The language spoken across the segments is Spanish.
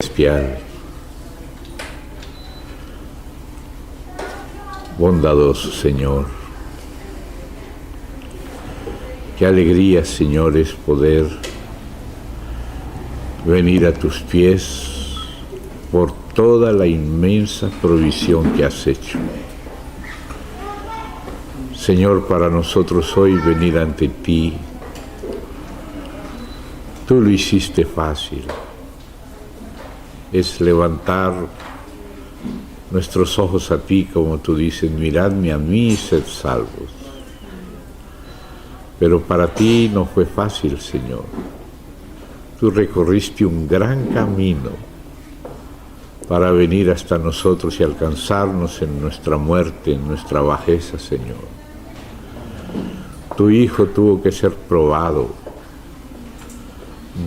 Celestial, bondadoso Señor, qué alegría, Señor, es poder venir a tus pies por toda la inmensa provisión que has hecho. Señor, para nosotros hoy venir ante ti, tú lo hiciste fácil. Es levantar nuestros ojos a ti, como tú dices, miradme a mí y sed salvos. Pero para ti no fue fácil, Señor. Tú recorriste un gran camino para venir hasta nosotros y alcanzarnos en nuestra muerte, en nuestra bajeza, Señor. Tu Hijo tuvo que ser probado,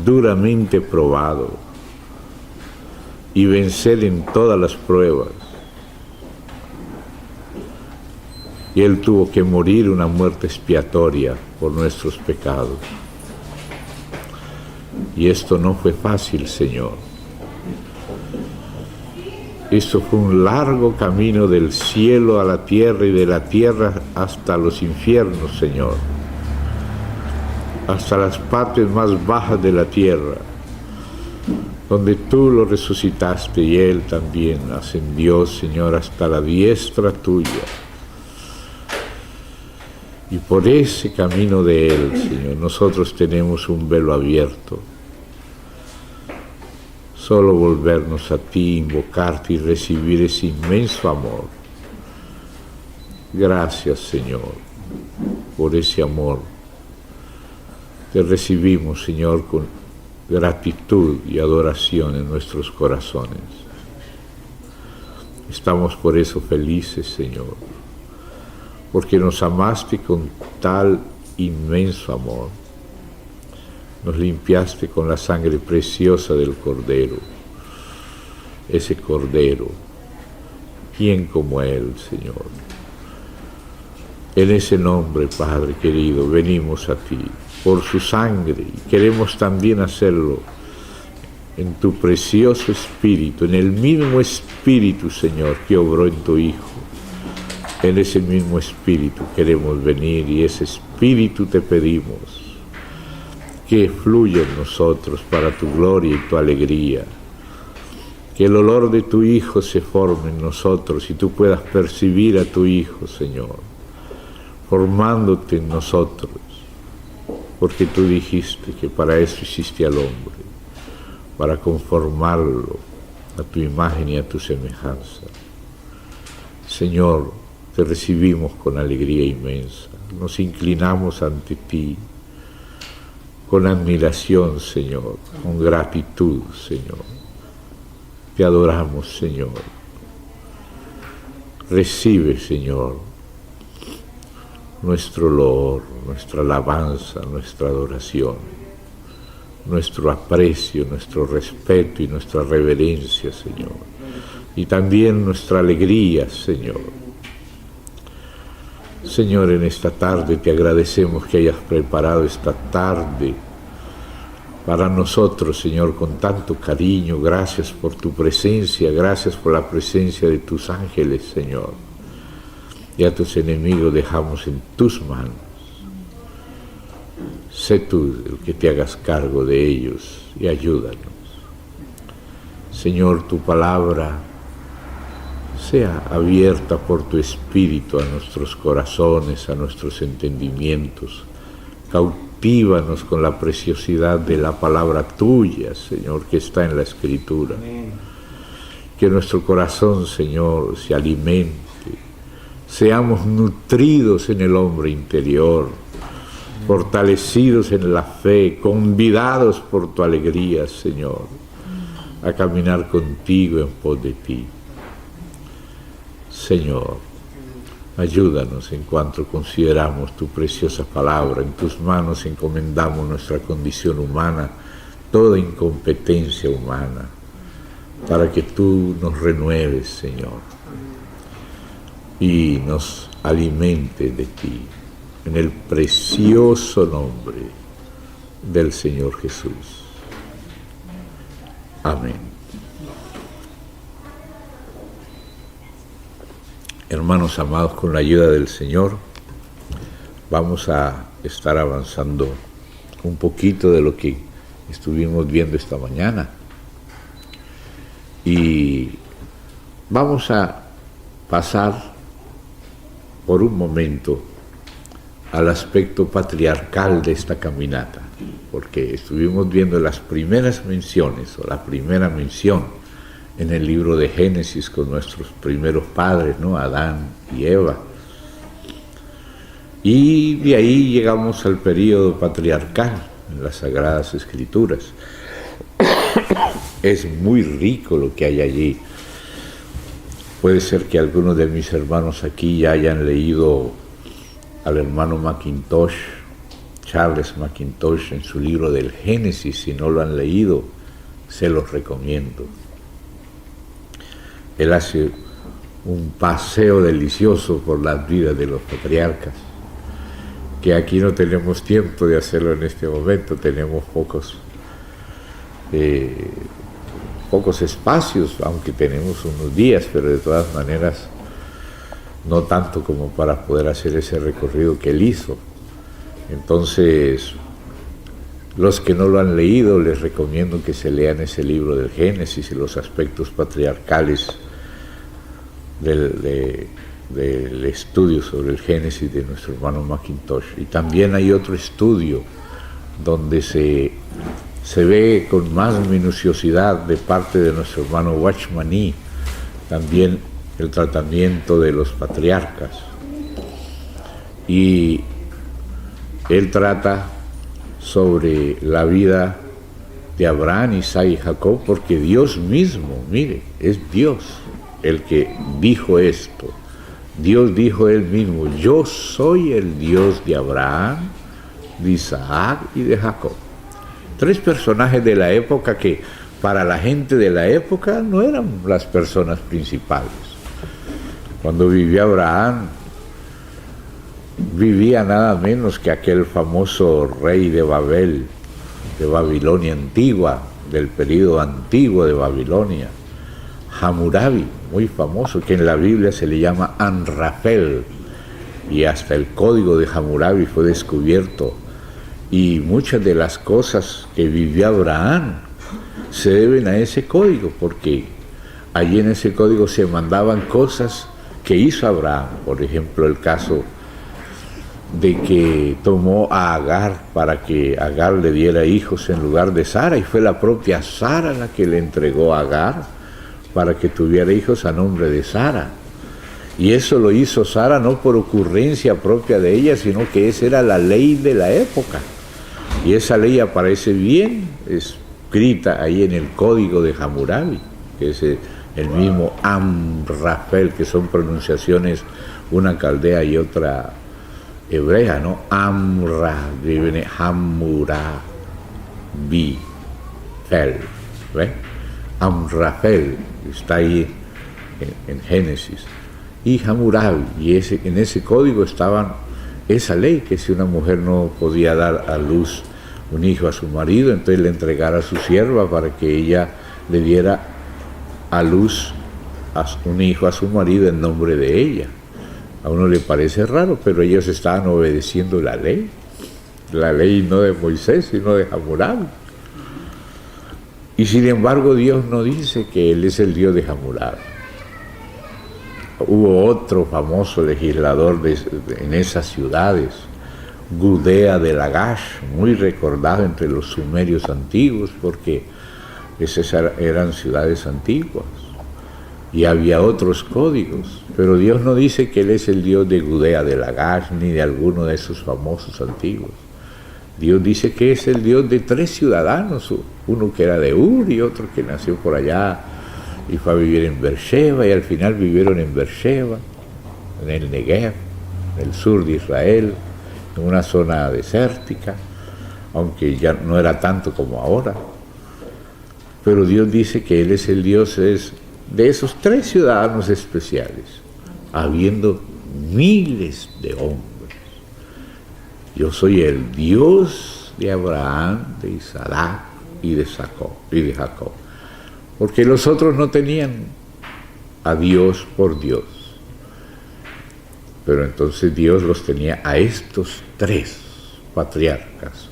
duramente probado, y vencer en todas las pruebas. Y Él tuvo que morir una muerte expiatoria por nuestros pecados. Y esto no fue fácil, Señor. Esto fue un largo camino del cielo a la tierra y de la tierra hasta los infiernos, Señor. Hasta las partes más bajas de la tierra, donde tú lo resucitaste y Él también ascendió, Señor, hasta la diestra tuya. Y por ese camino de Él, Señor, nosotros tenemos un velo abierto. Solo volvernos a ti, invocarte y recibir ese inmenso amor. Gracias, Señor, por ese amor. Te recibimos, Señor, con gratitud y adoración en nuestros corazones. Estamos por eso felices, Señor, porque nos amaste con tal inmenso amor. Nos limpiaste con la sangre preciosa del Cordero. Ese Cordero, ¿quién como Él, Señor? En ese nombre, Padre querido, venimos a ti por su sangre, y queremos también hacerlo en tu precioso Espíritu, en el mismo Espíritu, Señor, que obró en tu Hijo. En ese mismo Espíritu queremos venir, y ese Espíritu te pedimos que fluya en nosotros para tu gloria y tu alegría. Que el olor de tu Hijo se forme en nosotros y tú puedas percibir a tu Hijo, Señor, formándote en nosotros. Porque tú dijiste que para eso hiciste al hombre, para conformarlo a tu imagen y a tu semejanza. Señor, te recibimos con alegría inmensa, nos inclinamos ante ti, con admiración, Señor, con gratitud, Señor. Te adoramos, Señor. Recibe, Señor, nuestro loor, nuestra alabanza, nuestra adoración, nuestro aprecio, nuestro respeto y nuestra reverencia, Señor. Y también nuestra alegría, Señor. Señor, en esta tarde te agradecemos que hayas preparado esta tarde para nosotros, Señor, con tanto cariño. Gracias por tu presencia, gracias por la presencia de tus ángeles, Señor. Y a tus enemigos dejamos en tus manos. Sé tú el que te hagas cargo de ellos y ayúdanos. Señor, tu palabra sea abierta por tu Espíritu a nuestros corazones, a nuestros entendimientos. Cautívanos con la preciosidad de la palabra tuya, Señor, que está en la Escritura. Que nuestro corazón, Señor, se alimente. Seamos nutridos en el hombre interior, fortalecidos en la fe, convidados por tu alegría, Señor, a caminar contigo en pos de ti. Señor, ayúdanos en cuanto consideramos tu preciosa palabra. En tus manos encomendamos nuestra condición humana, toda incompetencia humana, para que tú nos renueves, Señor, y nos alimente de ti, en el precioso nombre del Señor Jesús. Amén. Hermanos amados, con la ayuda del Señor, vamos a estar avanzando un poquito de lo que estuvimos viendo esta mañana. Y vamos a pasar por un momento al aspecto patriarcal de esta caminata, porque estuvimos viendo las primeras menciones, o la primera mención en el libro de Génesis con nuestros primeros padres, ¿no? Adán y Eva. Y de ahí llegamos al período patriarcal en las Sagradas Escrituras. Es muy rico lo que hay allí. Puede ser que algunos de mis hermanos aquí ya hayan leído al hermano McIntosh, Charles McIntosh, en su libro del Génesis. Si no lo han leído, se los recomiendo. Él hace un paseo delicioso por las vidas de los patriarcas, que aquí no tenemos tiempo de hacerlo en este momento, tenemos pocos espacios, aunque tenemos unos días, pero de todas maneras no tanto como para poder hacer ese recorrido que él hizo. Entonces, los que no lo han leído, les recomiendo que se lean ese libro del Génesis y los aspectos patriarcales del estudio sobre el Génesis de nuestro hermano McIntosh. Y también hay otro estudio donde se ve con más minuciosidad de parte de nuestro hermano Watchmani también el tratamiento de los patriarcas. Y él trata sobre la vida de Abraham, Isaac y Jacob, porque Dios mismo, mire, es Dios el que dijo esto. Dios dijo él mismo: yo soy el Dios de Abraham, de Isaac y de Jacob. Tres personajes de la época que para la gente de la época no eran las personas principales. Cuando vivía Abraham, vivía nada menos que aquel famoso rey de Babel, de Babilonia antigua, del período antiguo de Babilonia, Hammurabi, muy famoso, que en la Biblia se le llama Amrafel, y hasta el código de Hammurabi fue descubierto. Y muchas de las cosas que vivió Abraham se deben a ese código, porque allí en ese código se mandaban cosas que hizo Abraham. Por ejemplo, el caso de que tomó a Agar para que Agar le diera hijos en lugar de Sara, y fue la propia Sara la que le entregó a Agar para que tuviera hijos a nombre de Sara. Y eso lo hizo Sara no por ocurrencia propia de ella, sino que esa era la ley de la época. Y esa ley aparece bien escrita ahí en el código de Hammurabi, que es el mismo Amrafel, que son pronunciaciones, una caldea y otra hebrea, ¿no? Amra, viene Hammurabi, Fel, ¿ve? Amrafel, está ahí en Génesis. Y Hammurabi, y en ese código estaban esa ley, que si una mujer no podía dar a luz un hijo a su marido, entonces le entregara a su sierva para que ella le diera a luz a un hijo a su marido en nombre de ella. A uno le parece raro, pero ellos estaban obedeciendo la ley no de Moisés, sino de Hammurabi. Y sin embargo Dios no dice que Él es el Dios de Hammurabi. Hubo otro famoso legislador en esas ciudades, Gudea de Lagash, muy recordado entre los sumerios antiguos, porque esas eran ciudades antiguas y había otros códigos, pero Dios no dice que Él es el Dios de Gudea de Lagash ni de alguno de esos famosos antiguos. Dios dice que es el Dios de tres ciudadanos, uno que era de Ur y otro que nació por allá y fue a vivir en Beersheba, y al final vivieron en Beersheba, en el Negev, en el sur de Israel, en una zona desértica, aunque ya no era tanto como ahora. Pero Dios dice que Él es el Dios de esos tres ciudadanos especiales, habiendo miles de hombres. Yo soy el Dios de Abraham, de Isaac y de Jacob. porque los otros no tenían a Dios por Dios. Pero entonces Dios los tenía a estos 3 patriarcas.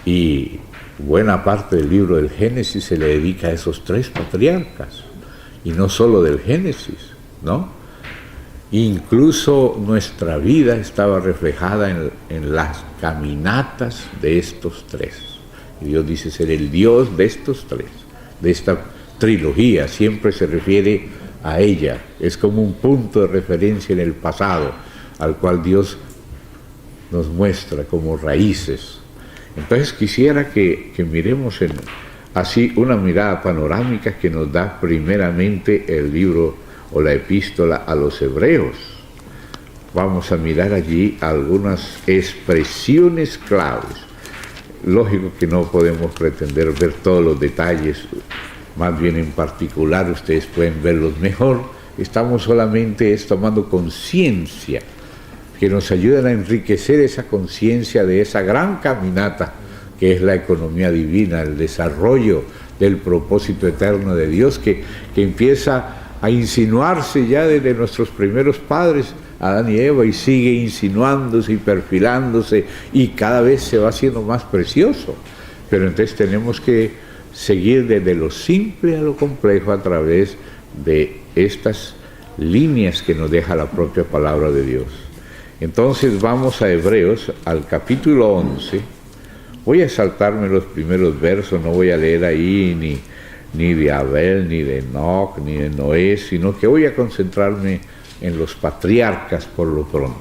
Y buena parte del libro del Génesis se le dedica a esos 3 patriarcas. Y no solo del Génesis, ¿no? Incluso nuestra vida estaba reflejada en las caminatas de estos 3. Y Dios dice ser el Dios de estos 3, de esta trilogía. Siempre se refiere a ella. Es como un punto de referencia en el pasado, al cual Dios nos muestra como raíces. Entonces quisiera que miremos así una mirada panorámica que nos da primeramente el libro o la epístola a los Hebreos. Vamos a mirar allí algunas expresiones claves. Lógico que no podemos pretender ver todos los detalles, más bien en particular ustedes pueden verlos mejor. Estamos solamente tomando conciencia, que nos ayudan a enriquecer esa conciencia de esa gran caminata que es la economía divina, el desarrollo del propósito eterno de Dios, que empieza a insinuarse ya desde nuestros primeros padres, Adán y Eva, y sigue insinuándose y perfilándose, y cada vez se va haciendo más precioso. Pero entonces tenemos que seguir desde lo simple a lo complejo a través de estas líneas que nos deja la propia palabra de Dios. Entonces vamos a Hebreos, al capítulo 11. Voy a saltarme los primeros versos, no voy a leer ahí ni de Abel, ni de Enoc, ni de Noé, sino que voy a concentrarme en los patriarcas por lo pronto.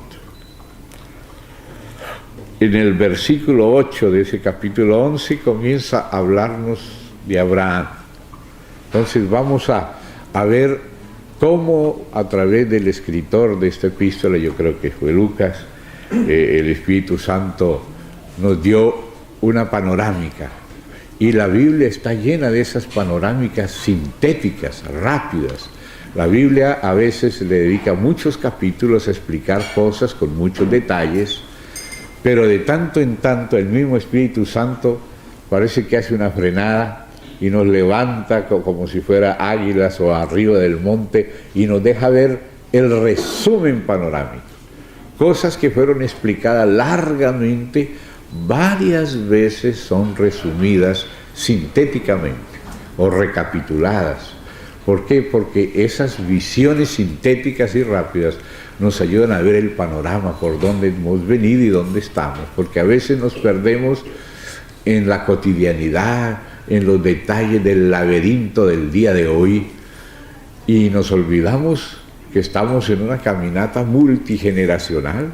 En el versículo 8 de ese capítulo 11 comienza a hablarnos de Abraham. Entonces vamos a ver cómo a través del escritor de esta epístola, yo creo que fue Lucas, el Espíritu Santo nos dio una panorámica. Y la Biblia está llena de esas panorámicas sintéticas, rápidas. La Biblia a veces le dedica muchos capítulos a explicar cosas con muchos detalles, pero de tanto en tanto el mismo Espíritu Santo parece que hace una frenada y nos levanta como si fuera águilas o arriba del monte y nos deja ver el resumen panorámico. Cosas que fueron explicadas largamente, varias veces son resumidas sintéticamente o recapituladas. ¿Por qué? Porque esas visiones sintéticas y rápidas nos ayudan a ver el panorama por donde hemos venido y dónde estamos, porque a veces nos perdemos en la cotidianidad, en los detalles del laberinto del día de hoy, y nos olvidamos que estamos en una caminata multigeneracional,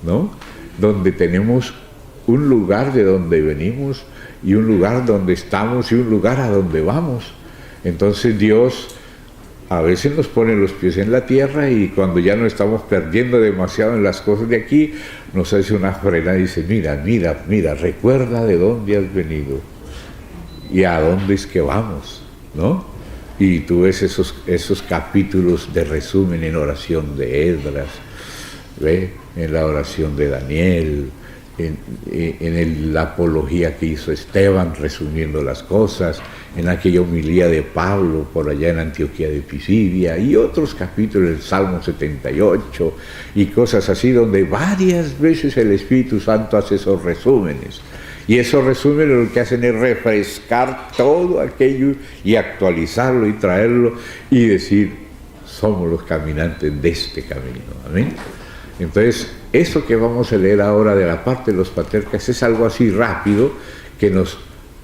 ¿no? Donde tenemos un lugar de donde venimos y un lugar donde estamos y un lugar a donde vamos. Entonces Dios a veces nos pone los pies en la tierra y cuando ya no estamos perdiendo demasiado en las cosas de aquí, nos hace una frenada y dice, mira, recuerda de dónde has venido y a dónde es que vamos, ¿no? Y tú ves esos capítulos de resumen en oración de Esdras, ¿ve? En la oración de Daniel, en la apología que hizo Esteban resumiendo las cosas, en aquella homilía de Pablo por allá en Antioquía de Pisidia, y otros capítulos del Salmo 78 y cosas así, donde varias veces el Espíritu Santo hace esos resúmenes. Y esos resúmenes lo que hacen es refrescar todo aquello y actualizarlo y traerlo y decir, somos los caminantes de este camino. Amén. Entonces, eso que vamos a leer ahora de la parte de los patriarcas es algo así rápido que nos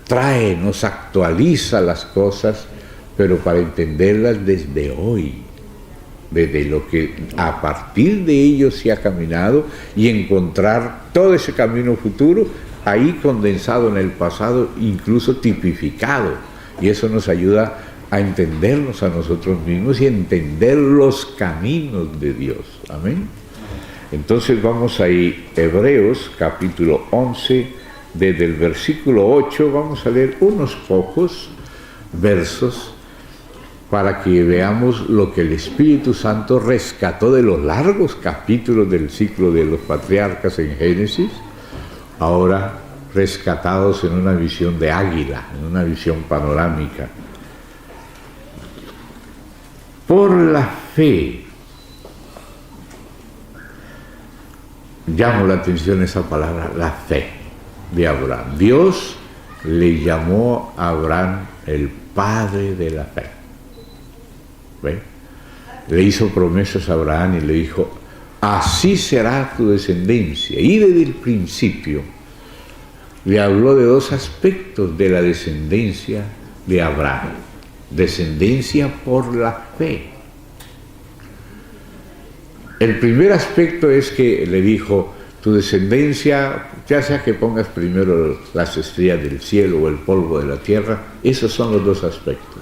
trae, nos actualiza las cosas, pero para entenderlas desde hoy, desde lo que a partir de ellos se ha caminado y encontrar todo ese camino futuro ahí condensado en el pasado, incluso tipificado, y eso nos ayuda a entendernos a nosotros mismos y a entender los caminos de Dios. Amén. Entonces vamos ahí, Hebreos capítulo 11, desde el versículo 8, vamos a leer unos pocos versos para que veamos lo que el Espíritu Santo rescató de los largos capítulos del ciclo de los patriarcas en Génesis, ahora rescatados en una visión de águila, en una visión panorámica. Por la fe. Llamo la atención esa palabra, la fe de Abraham. Dios le llamó a Abraham el padre de la fe. ¿Ve? Le hizo promesas a Abraham y le dijo, así será tu descendencia. Y desde el principio le habló de dos aspectos de la descendencia de Abraham. Descendencia por la fe. El primer aspecto es que le dijo, tu descendencia, ya sea que pongas primero las estrellas del cielo o el polvo de la tierra, esos son los dos aspectos.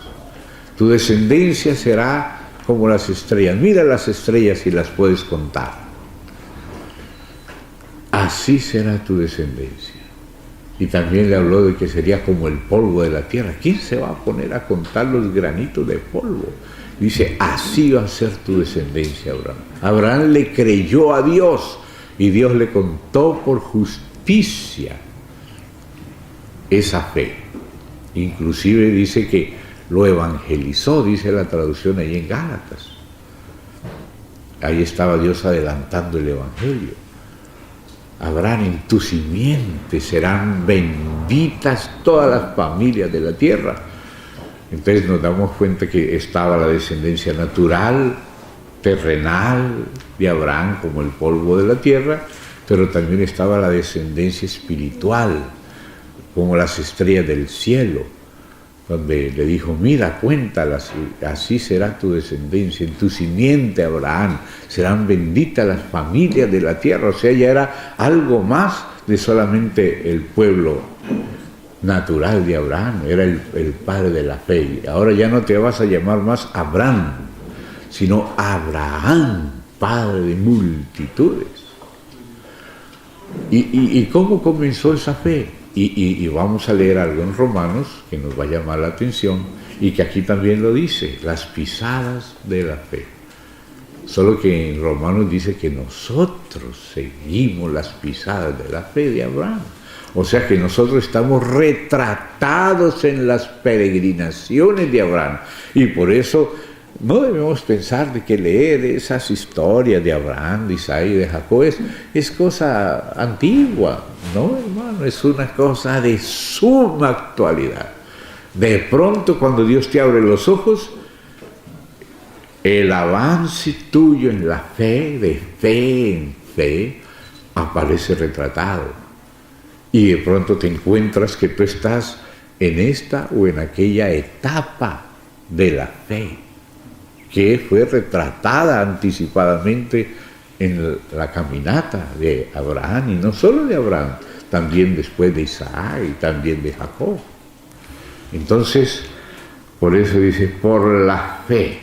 Tu descendencia será como las estrellas. Mira las estrellas si las puedes contar. Así será tu descendencia. Y también le habló de que sería como el polvo de la tierra. ¿Quién se va a poner a contar los granitos de polvo? Dice, así va a ser tu descendencia, Abraham. Abraham le creyó a Dios y Dios le contó por justicia esa fe. Inclusive dice que lo evangelizó, dice la traducción ahí en Gálatas. Ahí estaba Dios adelantando el evangelio. Abraham, en tu simiente serán benditas todas las familias de la tierra. Entonces nos damos cuenta que estaba la descendencia natural, terrenal de Abraham, como el polvo de la tierra, pero también estaba la descendencia espiritual, como las estrellas del cielo, donde le dijo, mira, cuéntalas, así será tu descendencia, en tu simiente, Abraham, serán benditas las familias de la tierra. O sea, ya era algo más de solamente el pueblo natural de Abraham, era el padre de la fe. Ahora ya no te vas a llamar más Abraham, sino Abraham, padre de multitudes. ¿Y cómo comenzó esa fe? Y vamos a leer algo en Romanos que nos va a llamar la atención y que aquí también lo dice, las pisadas de la fe. Solo que en Romanos dice que nosotros seguimos las pisadas de la fe de Abraham. O sea que nosotros estamos retratados en las peregrinaciones de Abraham. Y por eso no debemos pensar de que leer esas historias de Abraham, de Isaac y de Jacob es cosa antigua. No, hermano, es una cosa de suma actualidad. De pronto, cuando Dios te abre los ojos, el avance tuyo en la fe, de fe en fe, aparece retratado. Y de pronto te encuentras que tú estás en esta o en aquella etapa de la fe, que fue retratada anticipadamente en la caminata de Abraham, y no solo de Abraham, también después de Isaac y también de Jacob. Entonces, por eso dice, por la fe.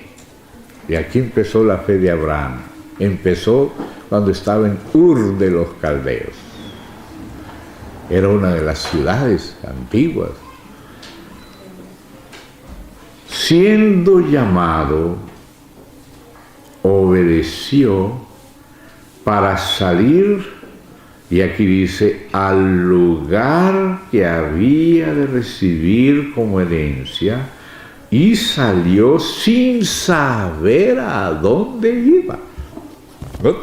Y aquí empezó la fe de Abraham. Empezó cuando estaba en Ur de los Caldeos. Era una de las ciudades antiguas. Siendo llamado, obedeció para salir, y aquí dice, al lugar que había de recibir como herencia, y salió sin saber a dónde iba. ¿No?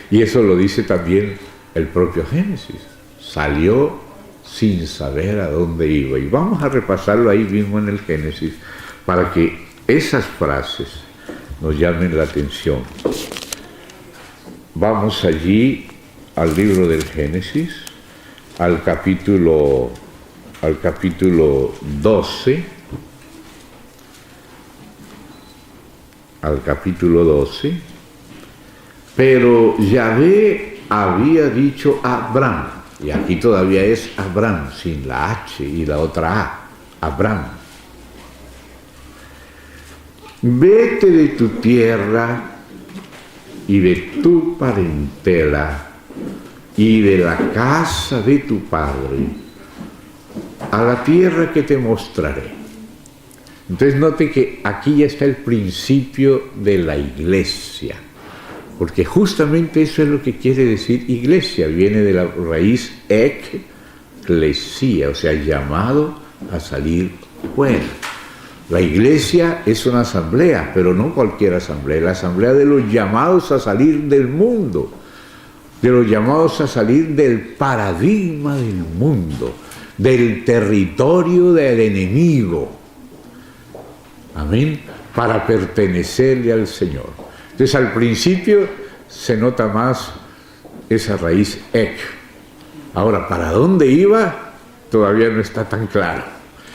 Y eso lo dice también el propio Génesis. Salió sin saber a dónde iba. Y vamos a repasarlo ahí mismo en el Génesis para que esas frases nos llamen la atención. Vamos allí al libro del Génesis, al capítulo 12, pero Yahvé había dicho a Abraham, y aquí todavía es Abraham, sin la H y la otra A, Abraham. Vete de tu tierra y de tu parentela y de la casa de tu padre a la tierra que te mostraré. Entonces note que aquí ya está el principio de la iglesia, porque justamente eso es lo que quiere decir iglesia, viene de la raíz eklesia, o sea, llamado a salir fuera. La iglesia es una asamblea, pero no cualquier asamblea, la asamblea de los llamados a salir del mundo, de los llamados a salir del paradigma del mundo, del territorio del enemigo. Amén. Para pertenecerle al Señor. Entonces al principio se nota más esa raíz ek. Ahora, ¿para dónde iba? Todavía no está tan claro.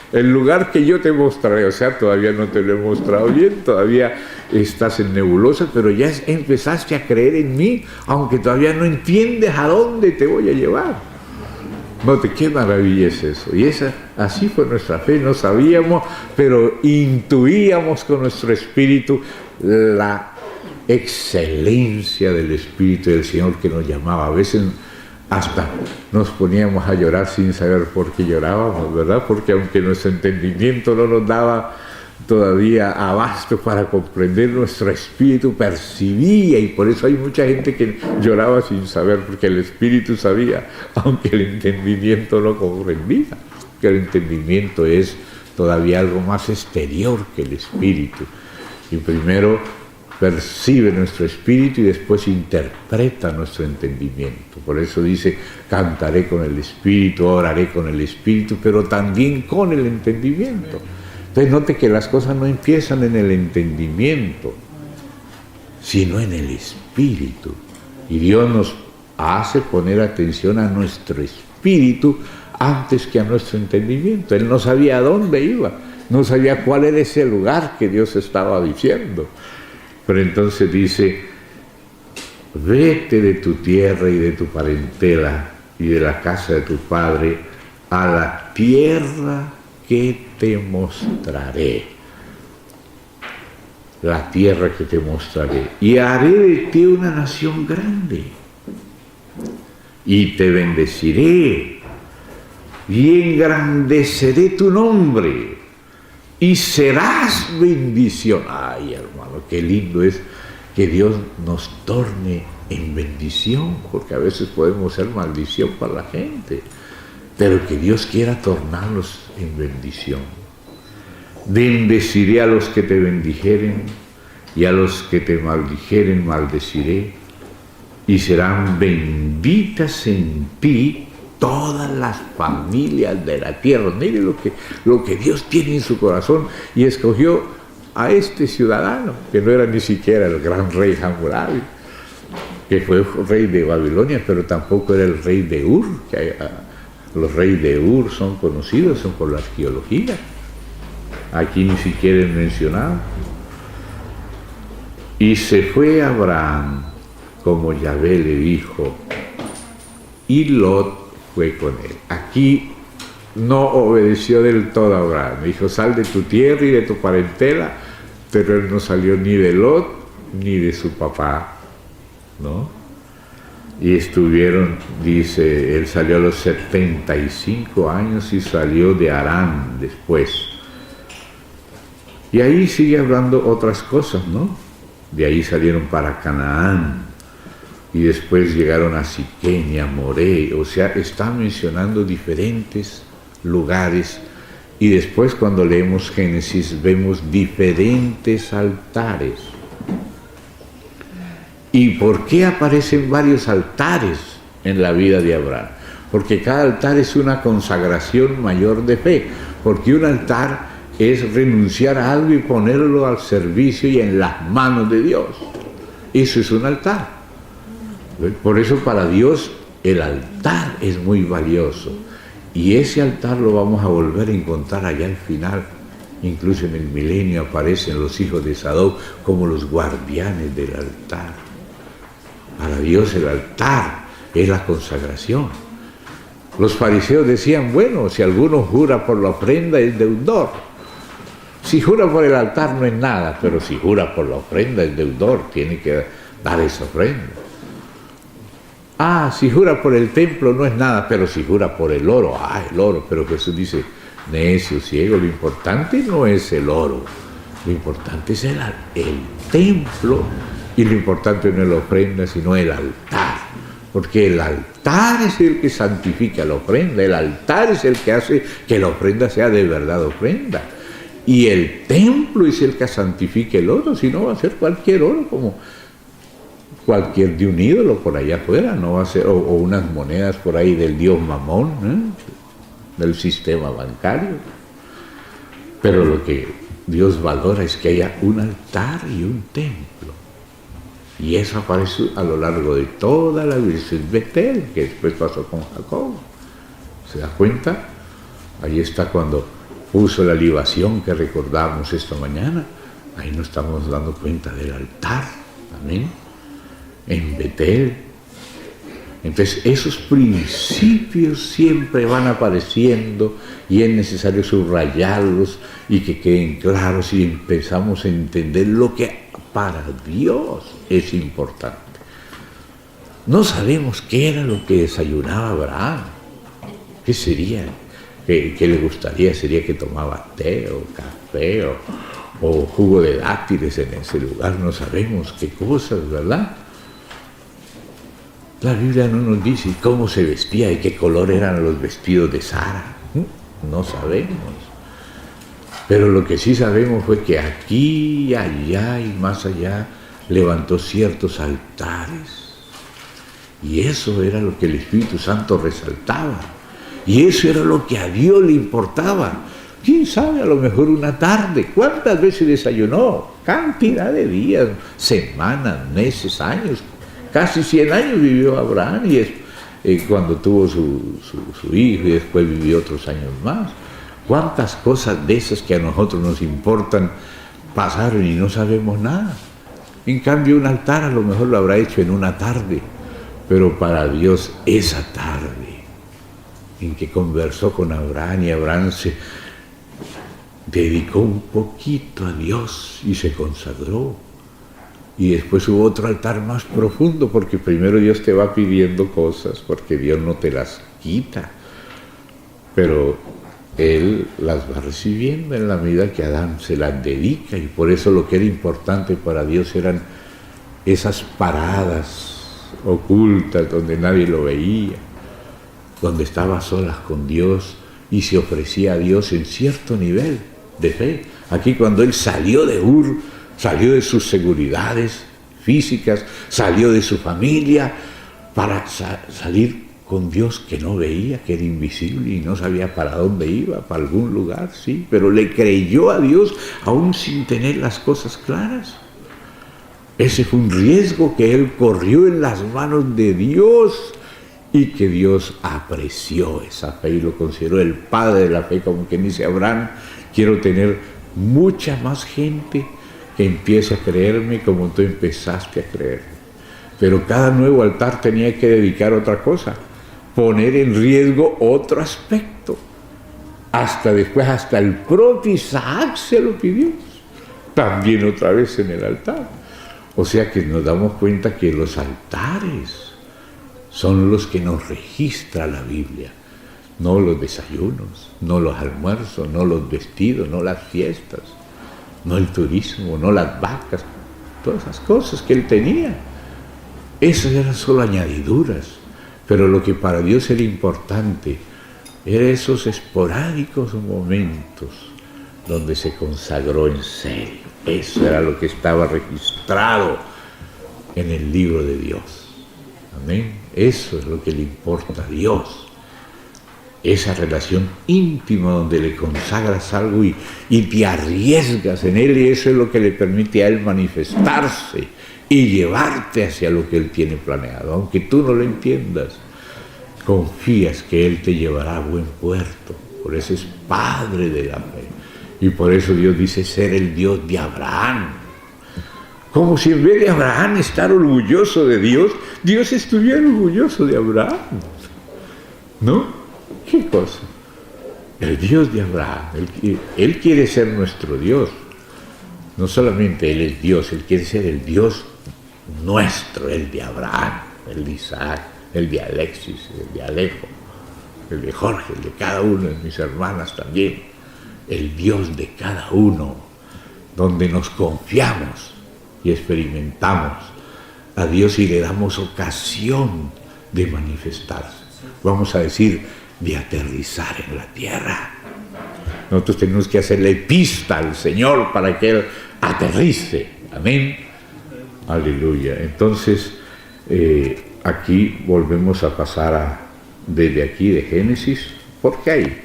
El lugar que yo te mostraré, o sea, todavía no te lo he mostrado bien, todavía estás en nebulosa, pero ya empezaste a creer en mí, aunque todavía no entiendes a dónde te voy a llevar. Note qué maravilla es eso. Y así fue nuestra fe, no sabíamos, pero intuíamos con nuestro espíritu la excelencia del Espíritu del Señor que nos llamaba. A veces hasta nos poníamos a llorar sin saber por qué llorábamos, ¿verdad? Porque aunque nuestro entendimiento no nos daba todavía abasto para comprender, nuestro espíritu percibía, y por eso hay mucha gente que lloraba sin saber, porque el espíritu sabía, aunque el entendimiento no comprendía, que el entendimiento es todavía algo más exterior que el espíritu, y primero percibe nuestro espíritu y después interpreta nuestro entendimiento. Por eso dice, cantaré con el espíritu, oraré con el espíritu, pero también con el entendimiento. Entonces note que las cosas no empiezan en el entendimiento, sino en el espíritu. Y Dios nos hace poner atención a nuestro espíritu antes que a nuestro entendimiento. Él no sabía a dónde iba, no sabía cuál era ese lugar que Dios estaba diciendo. Pero entonces dice, vete de tu tierra y de tu parentela y de la casa de tu padre a la tierra que te mostraré. La tierra que te mostraré. Y haré de ti una nación grande. Y te bendeciré. Y engrandeceré tu nombre. Y serás bendición. Ay, hermano, qué lindo es que Dios nos torne en bendición, porque a veces podemos ser maldición para la gente, pero que Dios quiera tornarlos en bendición. Bendeciré a los que te bendijeren, y a los que te maldijeren maldeciré, y serán benditas en ti todas las familias de la tierra. Mire lo que Dios tiene en su corazón, y escogió a este ciudadano, que no era ni siquiera el gran rey Hammurabi, que fue rey de Babilonia, pero tampoco era el rey de Ur, que los reyes de Ur son conocidos, son por la arqueología. Aquí ni siquiera es mencionado. Y se fue Abraham, como Yahvé le dijo, y Lot fue con él. Aquí no obedeció del todo a Abraham. Dijo, sal de tu tierra y de tu parentela, pero él no salió ni de Lot ni de su papá, ¿no? Y estuvieron, dice, él salió a los 75 años y salió de Harán después. Y ahí sigue hablando otras cosas, ¿no? De ahí salieron para Canaán. Y después llegaron a Siquén y a Moré, o sea, está mencionando diferentes lugares. Y después cuando leemos Génesis vemos diferentes altares. ¿Y por qué aparecen varios altares en la vida de Abraham? Porque cada altar es una consagración mayor de fe, porque un altar es renunciar a algo y ponerlo al servicio y en las manos de Dios. Eso es un altar. Por eso para Dios el altar es muy valioso, y ese altar lo vamos a volver a encontrar allá al final. Incluso en el milenio aparecen los hijos de Sadoc como los guardianes del altar. Para Dios el altar es la consagración. Los fariseos decían, bueno, si alguno jura por la ofrenda es deudor. Si jura por el altar no es nada, pero si jura por la ofrenda es deudor, tiene que dar esa ofrenda. Ah, si jura por el templo no es nada, pero si jura por el oro, el oro. Pero Jesús dice, necio, ciego, lo importante no es el oro, lo importante es el templo, y lo importante no es la ofrenda, sino el altar. Porque el altar es el que santifica la ofrenda, el altar es el que hace que la ofrenda sea de verdad ofrenda. Y el templo es el que santifica el oro, si no va a ser cualquier oro, como cualquier de un ídolo por allá afuera, no va a ser, o unas monedas por ahí del dios Mamón, del sistema bancario. Pero lo que Dios valora es que haya un altar y un templo. Y eso aparece a lo largo de toda la Biblia. Es Betel, que después pasó con Jacob. ¿Se da cuenta? Ahí está cuando puso la libación que recordamos esta mañana. Ahí nos estamos dando cuenta del altar. Amén. En Betel. Entonces esos principios siempre van apareciendo y es necesario subrayarlos y que queden claros y empezamos a entender lo que para Dios es importante. No sabemos qué era lo que desayunaba Abraham. ¿Qué sería? ¿Qué le gustaría? ¿Sería que tomaba té o café o jugo de dátiles en ese lugar? No sabemos qué cosas, ¿verdad? La Biblia no nos dice cómo se vestía y qué color eran los vestidos de Sara. No sabemos. Pero lo que sí sabemos fue que aquí, allá y más allá levantó ciertos altares. Y eso era lo que el Espíritu Santo resaltaba. Y eso era lo que a Dios le importaba. ¿Quién sabe? A lo mejor una tarde. ¿Cuántas veces desayunó? Cantidad de días, semanas, meses, años. Casi 100 años vivió Abraham y cuando tuvo su hijo y después vivió otros años más. ¿Cuántas cosas de esas que a nosotros nos importan pasaron y no sabemos nada? En cambio, un altar a lo mejor lo habrá hecho en una tarde, pero para Dios esa tarde en que conversó con Abraham y Abraham se dedicó un poquito a Dios y se consagró. Y después hubo otro altar más profundo, porque primero Dios te va pidiendo cosas, porque Dios no te las quita, pero Él las va recibiendo en la medida que Adán se las dedica, y por eso lo que era importante para Dios eran esas paradas ocultas donde nadie lo veía, donde estaba a solas con Dios y se ofrecía a Dios en cierto nivel de fe. Aquí cuando Él salió de Ur, salió de sus seguridades físicas, salió de su familia para salir con Dios que no veía, que era invisible y no sabía para dónde iba, para algún lugar, sí, pero le creyó a Dios aún sin tener las cosas claras. Ese fue un riesgo que él corrió en las manos de Dios y que Dios apreció esa fe y lo consideró el padre de la fe, como quien dice: Abraham, quiero tener mucha más gente que empiece a creerme como tú empezaste a creerme. Pero cada nuevo altar tenía que dedicar otra cosa, poner en riesgo otro aspecto. Hasta después, hasta el propio Isaac se lo pidió, también otra vez en el altar. O sea que nos damos cuenta que los altares son los que nos registra la Biblia, no los desayunos, no los almuerzos, no los vestidos, no las fiestas, no el turismo, no las vacas, todas esas cosas que él tenía. Esas eran solo añadiduras, pero lo que para Dios era importante eran esos esporádicos momentos donde se consagró en serio. Eso era lo que estaba registrado en el libro de Dios. Amén. Eso es lo que le importa a Dios. Esa relación íntima donde le consagras algo y te arriesgas en Él, y eso es lo que le permite a Él manifestarse y llevarte hacia lo que Él tiene planeado. Aunque tú no lo entiendas, confías que Él te llevará a buen puerto. Por eso es Padre de la fe. Y por eso Dios dice ser el Dios de Abraham. Como si en vez de Abraham estar orgulloso de Dios, Dios estuviera orgulloso de Abraham. ¿No? ¿Qué cosa? El Dios de Abraham. Él quiere ser nuestro Dios. No solamente Él es Dios, Él quiere ser el Dios nuestro, el de Abraham, el de Isaac, el de Alexis, el de Alejo, el de Jorge, el de cada uno de mis hermanas también. El Dios de cada uno, donde nos confiamos y experimentamos a Dios y le damos ocasión de manifestarse. Vamos a decir, de aterrizar en la tierra. nosotros tenemos que hacerle pista al Señor para que Él aterrice. Amén. Aleluya. Entonces, aquí volvemos a pasar desde aquí de Génesis, porque hay,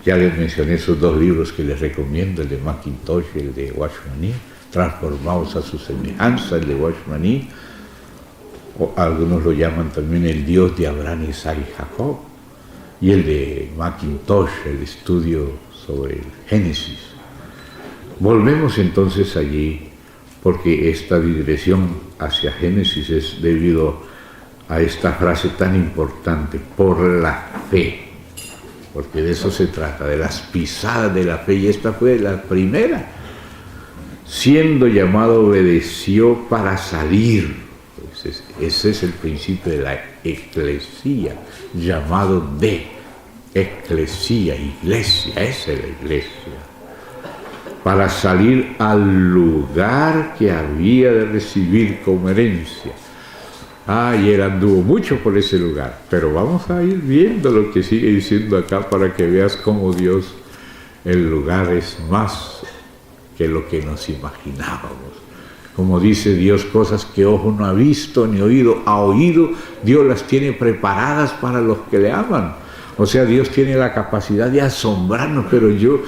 ya les mencioné esos dos libros que les recomiendo, el de Mackintosh y el de Watchman Nee, transformados a su semejanza, el de Watchman Nee, o algunos lo llaman también el Dios de Abraham, Isaac y Jacob, y el de Mackintosh, el estudio sobre el Génesis. Volvemos entonces allí, porque esta digresión hacia Génesis es debido a esta frase tan importante, por la fe, porque de eso se trata, de las pisadas de la fe, y esta fue la primera. Siendo llamado, obedeció para salir. Ese es el principio de la eclesía, llamado de eclesía, iglesia, esa es la iglesia. Para salir al lugar que había de recibir como herencia. Y él anduvo mucho por ese lugar, pero vamos a ir viendo lo que sigue diciendo acá para que veas cómo Dios, el lugar es más que lo que nos imaginábamos. Como dice Dios, cosas que ojo no ha visto ni oído ha oído, Dios las tiene preparadas para los que le aman. O sea, Dios tiene la capacidad de asombrarnos, pero yo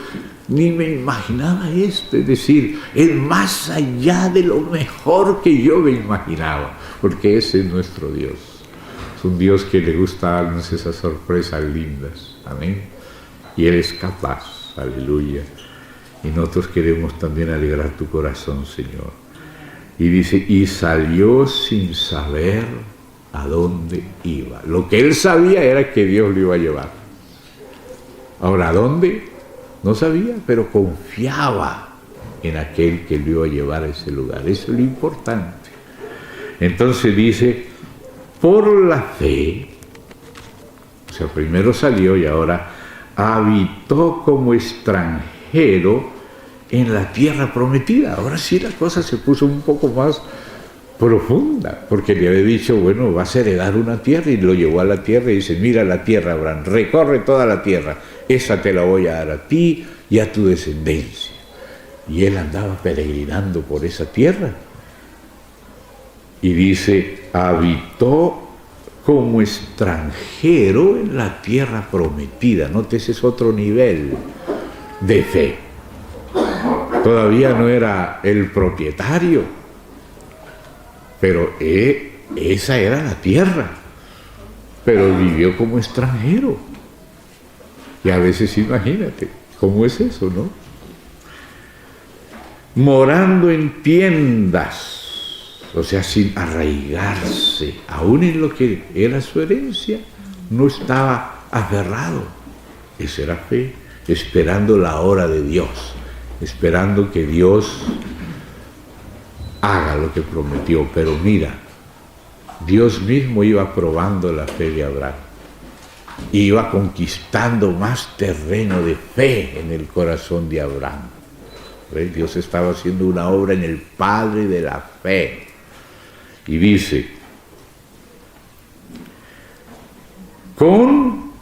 ni me imaginaba esto, es decir, es más allá de lo mejor que yo me imaginaba, porque ese es nuestro Dios. Es un Dios que le gusta darnos esas sorpresas lindas, amén. Y Él es capaz, aleluya. Y nosotros queremos también alegrar tu corazón, Señor. Y dice, y salió sin saber a dónde iba. Lo que él sabía era que Dios lo iba a llevar. Ahora, ¿a dónde? No sabía, pero confiaba en aquel que lo iba a llevar a ese lugar. Eso es lo importante. Entonces dice, por la fe, o sea, primero salió y ahora habitó como extranjero en la tierra prometida. Ahora sí la cosa se puso un poco más profunda, porque le había dicho, bueno, vas a heredar una tierra, y lo llevó a la tierra y dice, mira la tierra, Abraham, recorre toda la tierra, esa te la voy a dar a ti y a tu descendencia. Y él andaba peregrinando por esa tierra. Y dice, habitó como extranjero en la tierra prometida. Note, ese es otro nivel de fe. Todavía no era el propietario, pero esa era la tierra. Pero vivió como extranjero. Y a veces imagínate, ¿cómo es eso, no? Morando en tiendas, o sea, sin arraigarse, aún en lo que era su herencia, no estaba aferrado. Esa era fe, esperando la hora de Dios, esperando que Dios haga lo que prometió. Pero mira, Dios mismo iba probando la fe de Abraham, iba conquistando más terreno de fe en el corazón de Abraham. Dios estaba haciendo una obra en el padre de la fe. Y dice,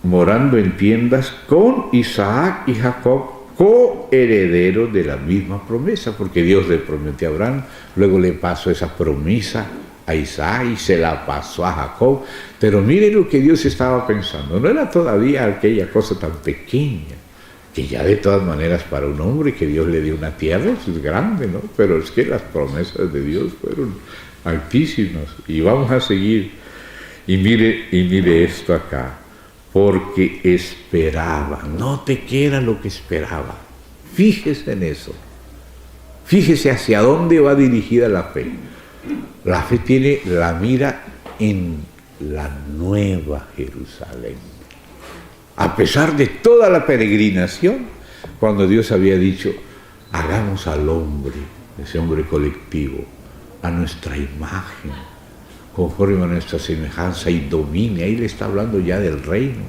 morando en tiendas con Isaac y Jacob, coherederos de la misma promesa, porque Dios le prometió a Abraham, luego le pasó esa promesa a Isaac y se la pasó a Jacob. Pero miren lo que Dios estaba pensando, no era todavía aquella cosa tan pequeña, que ya de todas maneras para un hombre que Dios le dio una tierra, eso es grande, ¿no? Pero es que las promesas de Dios fueron altísimas. Y vamos a seguir, y mire esto acá, porque esperaba. Note qué era lo que esperaba. Fíjese en eso. Fíjese hacia dónde va dirigida la fe. La fe tiene la mira en la nueva Jerusalén. A pesar de toda la peregrinación, cuando Dios había dicho, hagamos al hombre, ese hombre colectivo, a nuestra imagen, conforme a nuestra semejanza, y domine. Ahí le está hablando ya del reino,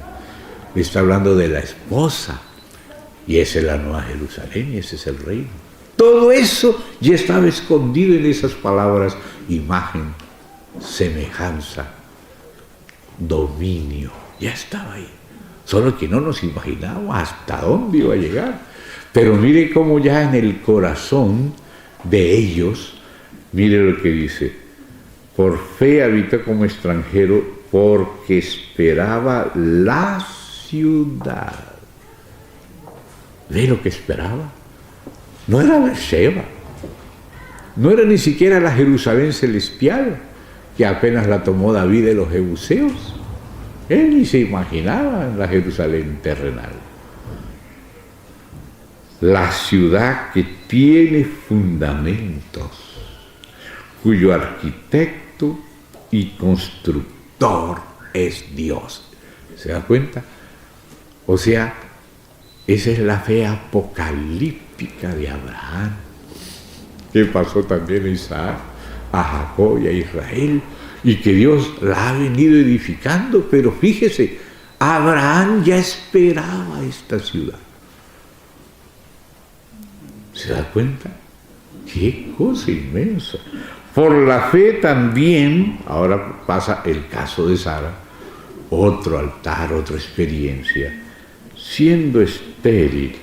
le está hablando de la esposa, y esa es la nueva Jerusalén, y ese es el reino. Todo eso ya estaba escondido en esas palabras: imagen, semejanza, dominio. Ya estaba ahí. Solo que no nos imaginábamos hasta dónde iba a llegar. Pero mire cómo ya en el corazón de ellos, mire lo que dice: por fe habitó como extranjero, porque esperaba la ciudad. ¿Ve lo que esperaba? No era Beerseba, no era ni siquiera la Jerusalén celestial, que apenas la tomó David de los jebuseos. Él ni se imaginaba en la Jerusalén terrenal. La ciudad que tiene fundamentos, cuyo arquitecto y constructor es Dios. ¿Se da cuenta? O sea, esa es la fe apocalíptica de Abraham, que pasó también a Isaac, a Jacob y a Israel, y que Dios la ha venido edificando. Pero fíjese, Abraham ya esperaba esta ciudad. ¿Se da cuenta? ¡Qué cosa inmensa! Por la fe también, ahora pasa el caso de Sara, otro altar, otra experiencia, siendo estéril.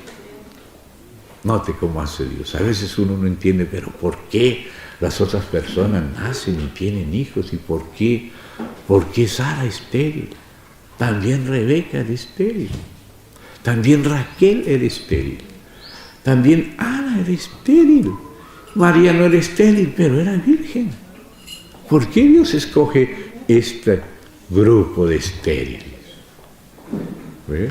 Note cómo hace Dios. A veces uno no entiende, pero ¿por qué las otras personas nacen y tienen hijos? ¿Y por qué Sara es estéril? También Rebeca era estéril. También Raquel era estéril. También Ana era estéril. María no era estéril, pero era virgen. ¿Por qué Dios escoge este grupo de estériles?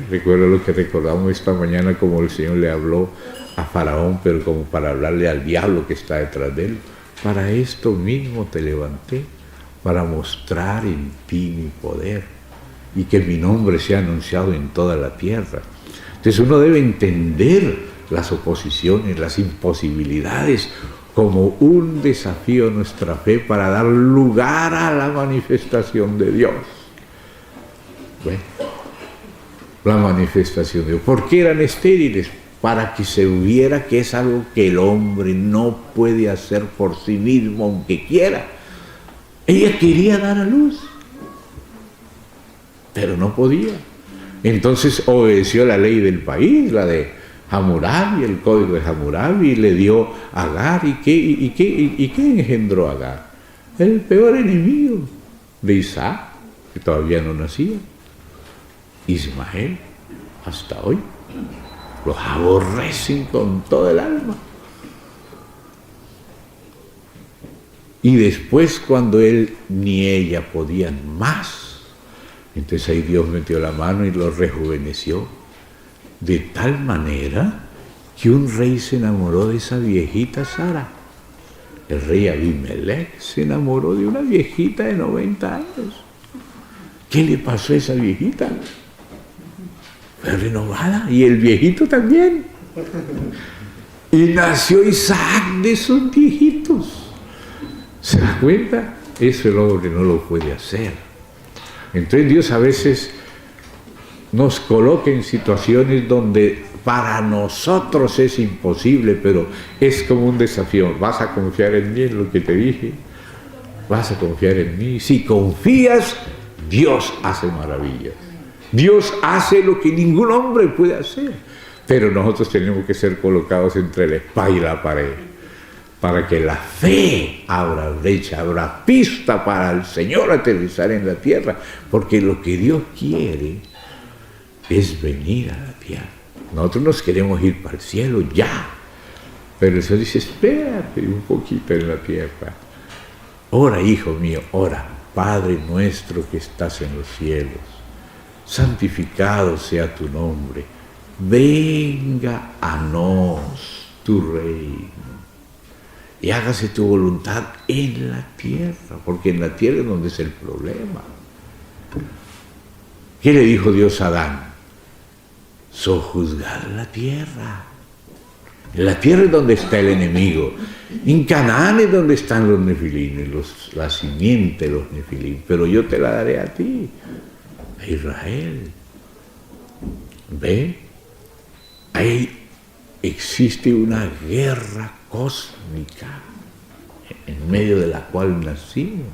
Recuerdo lo que recordamos esta mañana, como el Señor le habló a Faraón, pero como para hablarle al diablo que está detrás de él. Para esto mismo te levanté, para mostrar en ti mi poder y que mi nombre sea anunciado en toda la tierra. Entonces uno debe entender las oposiciones, las imposibilidades, como un desafío a nuestra fe para dar lugar a la manifestación de Dios. Bueno, la manifestación de Dios. ¿Por qué eran estériles? Para que se viera que es algo que el hombre no puede hacer por sí mismo, aunque quiera. Ella quería dar a luz, pero no podía. Entonces obedeció la ley del país, la de Hammurabi, el código de Hammurabi, y le dio a Agar. ¿Y qué engendró Agar? El peor enemigo de Isaac, que todavía no nacía, Ismael, hasta hoy. Los aborrecen con todo el alma. Y después, cuando él ni ella podían más, entonces ahí Dios metió la mano y los rejuveneció. De tal manera que un rey se enamoró de esa viejita Sara. El rey Abimelech se enamoró de una viejita de 90 años. ¿Qué le pasó a esa viejita? Fue renovada, y el viejito también. Y nació Isaac de esos viejitos. ¿Se da cuenta? Eso el hombre no lo puede hacer. Entonces Dios a veces nos coloca en situaciones donde para nosotros es imposible, pero es como un desafío. ¿Vas a confiar en mí, en lo que te dije? ¿Vas a confiar en mí? Si confías, Dios hace maravillas. Dios hace lo que ningún hombre puede hacer. Pero nosotros tenemos que ser colocados entre la espada y la pared, para que la fe abra brecha, abra pista para el Señor aterrizar en la tierra. Porque lo que Dios quiere es venir a la tierra. Nosotros nos queremos ir para el cielo ya, pero el Señor dice: espérate un poquito en la tierra. Ora, hijo mío, ora. Padre nuestro que estás en los cielos, santificado sea tu nombre. Venga a nos tu reino y hágase tu voluntad en la tierra, porque en la tierra es donde es el problema. ¿Qué le dijo Dios a Adán? Sojuzgar la tierra. En la tierra es donde está el enemigo. En Canaán es donde están los nefilim, la simiente de los nefilim. Pero yo te la daré a ti, a Israel. ¿Ve? Ahí existe una guerra cósmica en medio de la cual nacimos.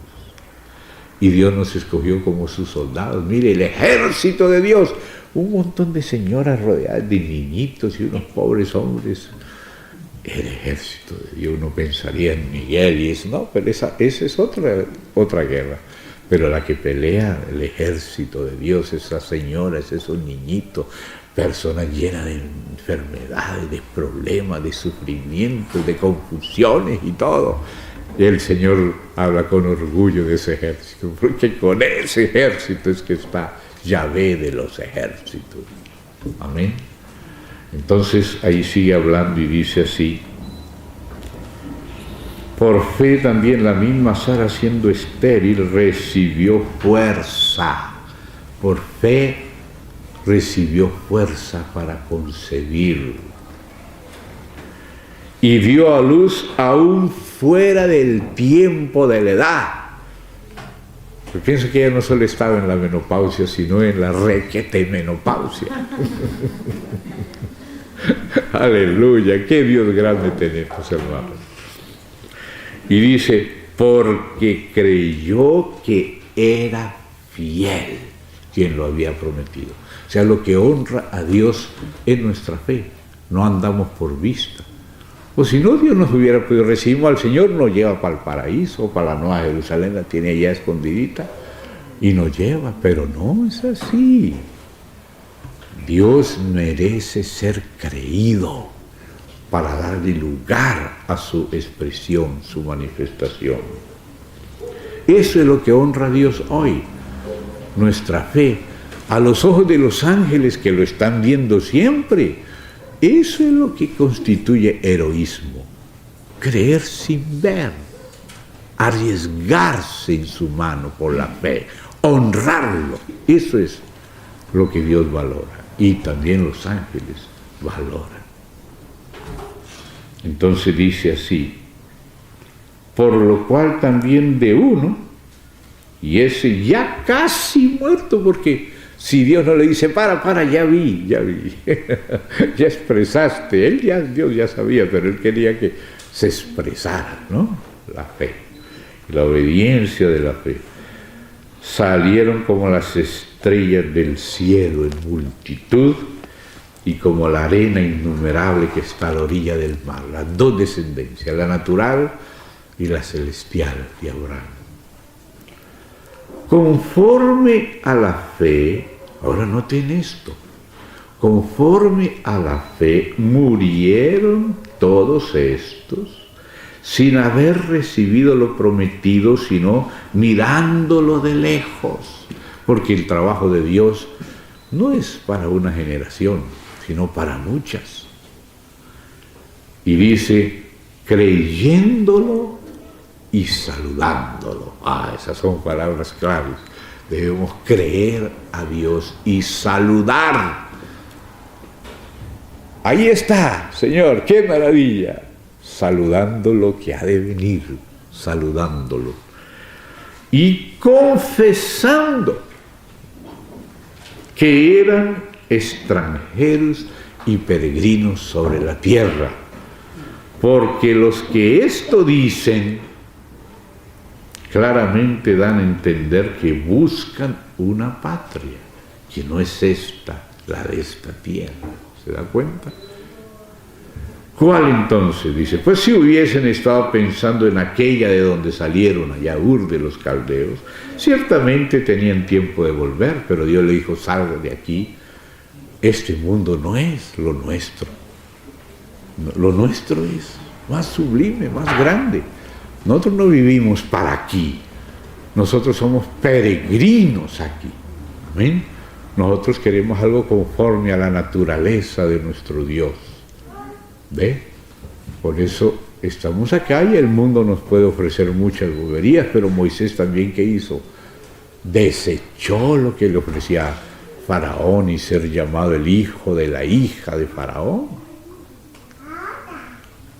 Y Dios nos escogió como sus soldados. Mire, el ejército de Dios un montón de señoras rodeadas de niñitos y unos pobres hombres. El ejército de Dios, uno pensaría en Miguel y eso, no, pero esa es otra guerra. Pero la que pelea el ejército de Dios, esas señoras, esos niñitos, personas llenas de enfermedades, de problemas, de sufrimientos, de confusiones y todo. Y el Señor habla con orgullo de ese ejército, porque con ese ejército es que está Yahvé de los ejércitos. Amén. Entonces ahí sigue hablando y dice así: por fe también la misma Sara, siendo estéril, recibió fuerza. Por fe recibió fuerza para concebir. Y dio a luz aún fuera del tiempo de la edad. Yo pienso que ella no solo estaba en la menopausia, sino en la requete menopausia. Aleluya, qué Dios grande tenemos, hermanos. Y dice, porque creyó que era fiel quien lo había prometido. O sea, lo que honra a Dios es nuestra fe, no andamos por vista. O si no, Dios nos hubiera podido recibir al Señor, nos lleva para el paraíso, para la Nueva Jerusalén, la tiene allá escondidita, y nos lleva, pero no es así. Dios merece ser creído para darle lugar a su expresión, su manifestación. Eso es lo que honra a Dios hoy, nuestra fe, a los ojos de los ángeles que lo están viendo siempre. Eso es lo que constituye heroísmo, creer sin ver, arriesgarse en su mano por la fe, honrarlo. Eso es lo que Dios valora y también los ángeles valoran. Entonces dice así, por lo cual también de uno, y ese ya casi muerto, porque si Dios no le dice, para, ya vi, ya expresaste, Dios ya sabía, pero él quería que se expresara, ¿no? La fe, la obediencia de la fe. Salieron como las estrellas del cielo en multitud y como la arena innumerable que está a la orilla del mar, las dos descendencias, la natural y la celestial de Abraham. Conforme a la fe, ahora noten esto, conforme a la fe murieron todos estos sin haber recibido lo prometido, sino mirándolo de lejos, porque el trabajo de Dios no es para una generación, sino para muchas. Y dice, creyéndolo y saludándolo. Esas son palabras claves. Debemos creer a Dios y saludar. Ahí está, Señor, qué maravilla. Saludando lo que ha de venir, saludándolo. Y confesando que eran extranjeros y peregrinos sobre la tierra. Porque los que esto dicen claramente dan a entender que buscan una patria, que no es esta, la de esta tierra. ¿Se da cuenta? ¿Cuál entonces? Dice, pues si hubiesen estado pensando en aquella de donde salieron, allá Ur de los caldeos, ciertamente tenían tiempo de volver, pero Dios le dijo, salga de aquí, este mundo no es lo nuestro. Lo nuestro es más sublime, más grande. Nosotros no vivimos para aquí, nosotros somos peregrinos aquí. ¿Amén? Nosotros queremos algo conforme a la naturaleza de nuestro Dios. ¿Ve? Por eso estamos acá y el mundo nos puede ofrecer muchas boberías, pero Moisés también, ¿qué hizo? Desechó lo que le ofrecía Faraón y ser llamado el hijo de la hija de Faraón.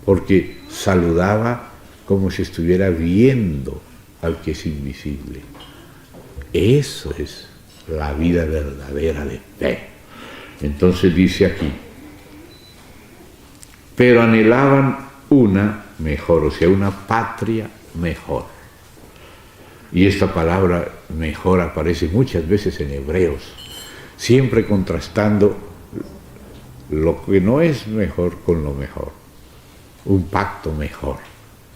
Porque saludaba como si estuviera viendo al que es invisible. Eso es la vida verdadera de fe. Entonces dice aquí, pero anhelaban una mejor, o sea, una patria mejor. Y esta palabra mejor aparece muchas veces en Hebreos. siempre contrastando lo que no es mejor con lo mejor, un pacto mejor,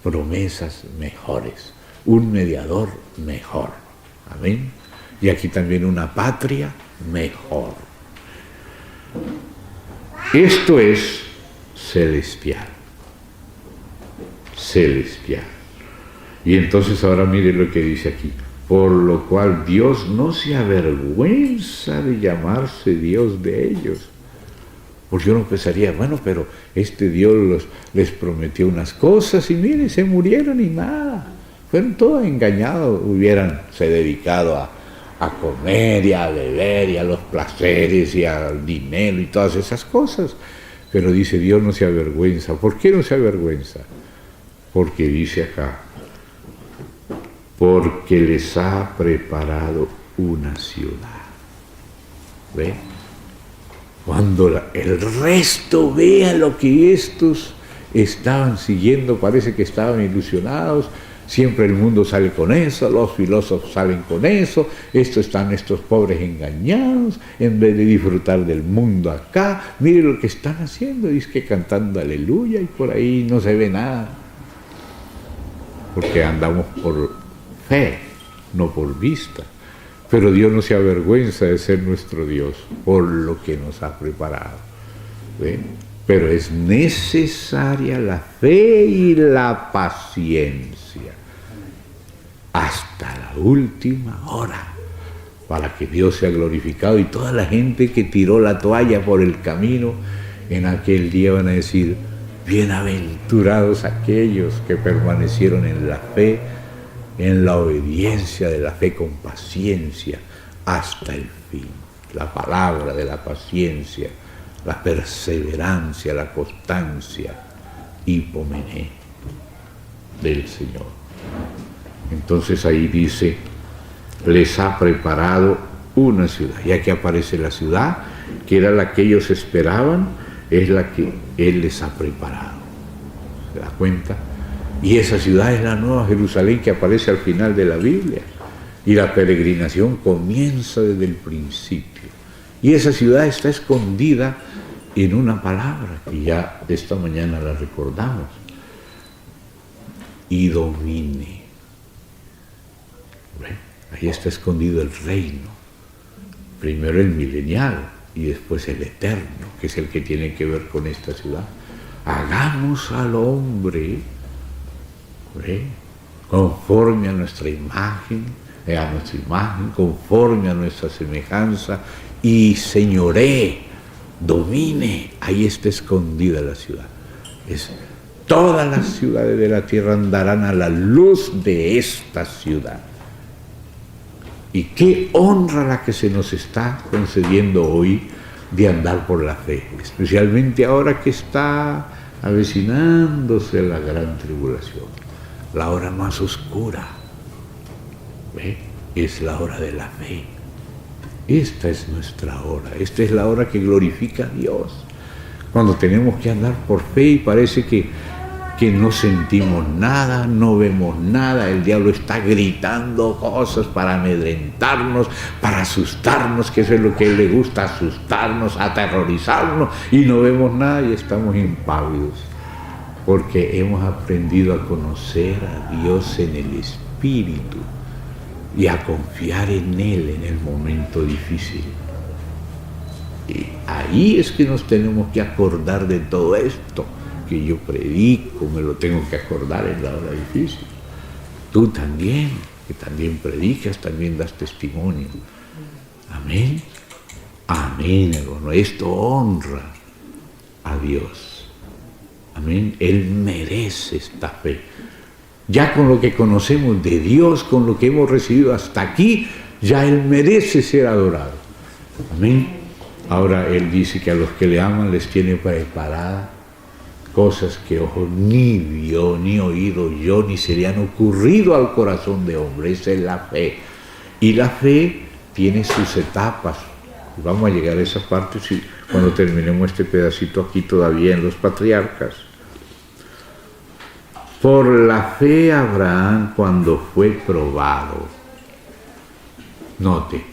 promesas mejores, un mediador mejor, amén, y aquí también una patria mejor. Esto es celestial, celestial. Y entonces ahora mire lo que dice aquí: por lo cual Dios no se avergüenza de llamarse Dios de ellos. Porque uno pensaría, bueno, pero este Dios les prometió unas cosas y mire, se murieron y nada. Fueron todos engañados, hubieranse dedicado a comer y a beber y a los placeres y al dinero y todas esas cosas. Pero dice, Dios no se avergüenza. ¿Por qué no se avergüenza? Porque dice acá, porque les ha preparado una ciudad. ¿Ve? Cuando el resto vea lo que estos estaban siguiendo, parece que estaban ilusionados, siempre el mundo sale con eso, los filósofos salen con eso, están estos pobres engañados, en vez de disfrutar del mundo acá, mire lo que están haciendo, dice que cantando aleluya y por ahí no se ve nada, porque andamos por fe, no por vista. Pero Dios no se avergüenza de ser nuestro Dios por lo que nos ha preparado. ¿Ve? Pero es necesaria la fe y la paciencia hasta la última hora para que Dios sea glorificado, y toda la gente que tiró la toalla por el camino en aquel día van a decir, bienaventurados aquellos que permanecieron en la fe, en la obediencia de la fe con paciencia hasta el fin. La palabra de la paciencia, la perseverancia, la constancia, hipomené del Señor. Entonces ahí dice, les ha preparado una ciudad. Ya que aparece la ciudad, que era la que ellos esperaban, es la que Él les ha preparado. ¿Se da cuenta? Y esa ciudad es la Nueva Jerusalén que aparece al final de la Biblia. Y la peregrinación comienza desde el principio. Y esa ciudad está escondida en una palabra que ya esta mañana la recordamos. Y domine. Ahí está escondido el reino. Primero el milenial y después el eterno, que es el que tiene que ver con esta ciudad. Hagamos al hombre conforme a nuestra imagen, conforme a nuestra semejanza, y señoree, domine. Ahí está escondida la ciudad. Todas las ciudades de la tierra andarán a la luz de esta ciudad. Y qué honra la que se nos está concediendo hoy de andar por la fe, especialmente ahora que está avecinándose la gran tribulación. La hora más oscura, ¿ve? Es la hora de la fe. Esta es nuestra hora, esta es la hora que glorifica a Dios. Cuando tenemos que andar por fe y parece que no sentimos nada, no vemos nada, el diablo está gritando cosas para amedrentarnos, para asustarnos, que eso es lo que a él le gusta, asustarnos, aterrorizarnos, y no vemos nada y estamos impávidos. Porque hemos aprendido a conocer a Dios en el Espíritu y a confiar en Él en el momento difícil. Y ahí es que nos tenemos que acordar de todo esto que yo predico, me lo tengo que acordar en la hora difícil. Tú también, que también predicas, también das testimonio. Amén. Amén, hermano. Esto honra a Dios. Amén. Él merece esta fe. Ya con lo que conocemos de Dios, con lo que hemos recibido hasta aquí, ya Él merece ser adorado. Amén. Ahora Él dice que a los que le aman les tiene preparadas cosas que ojo ni vio, ni oído yo, ni se le han ocurrido al corazón de hombre. Esa es la fe. Y la fe tiene sus etapas. Vamos a llegar a esa parte cuando terminemos este pedacito aquí todavía en los patriarcas. Por la fe Abraham, cuando fue probado, note,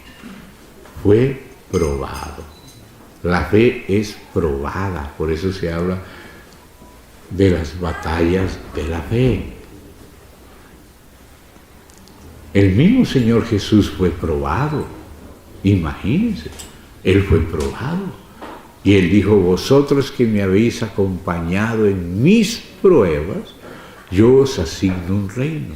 fue probado. La fe es probada, por eso se habla de las batallas de la fe. El mismo Señor Jesús fue probado. Imagínense, Él fue probado. Y Él dijo, vosotros que me habéis acompañado en mis pruebas, yo os asigno un reino.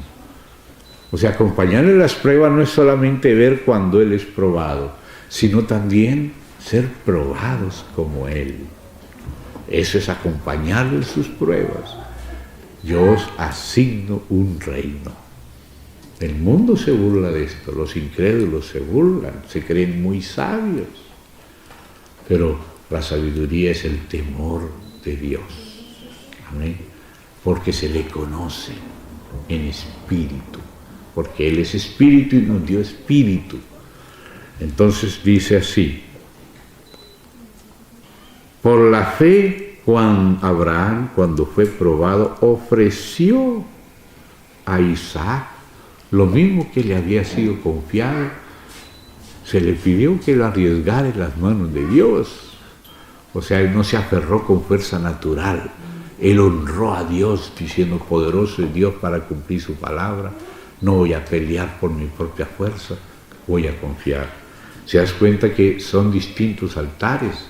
O sea, acompañarle en las pruebas no es solamente ver cuando Él es probado, sino también ser probados como Él. Eso es acompañarle en sus pruebas. Yo os asigno un reino. El mundo se burla de esto, los incrédulos se burlan, se creen muy sabios. Pero la sabiduría es el temor de Dios. Amén. Porque se le conoce en espíritu. Porque Él es espíritu y nos dio espíritu. Entonces dice así. Por la fe, Abraham, cuando fue probado, ofreció a Isaac lo mismo que le había sido confiado. Se le pidió que lo arriesgara en las manos de Dios. O sea, Él no se aferró con fuerza natural. Él honró a Dios diciendo, poderoso es Dios para cumplir su palabra. No voy a pelear por mi propia fuerza, voy a confiar. Se das cuenta que son distintos altares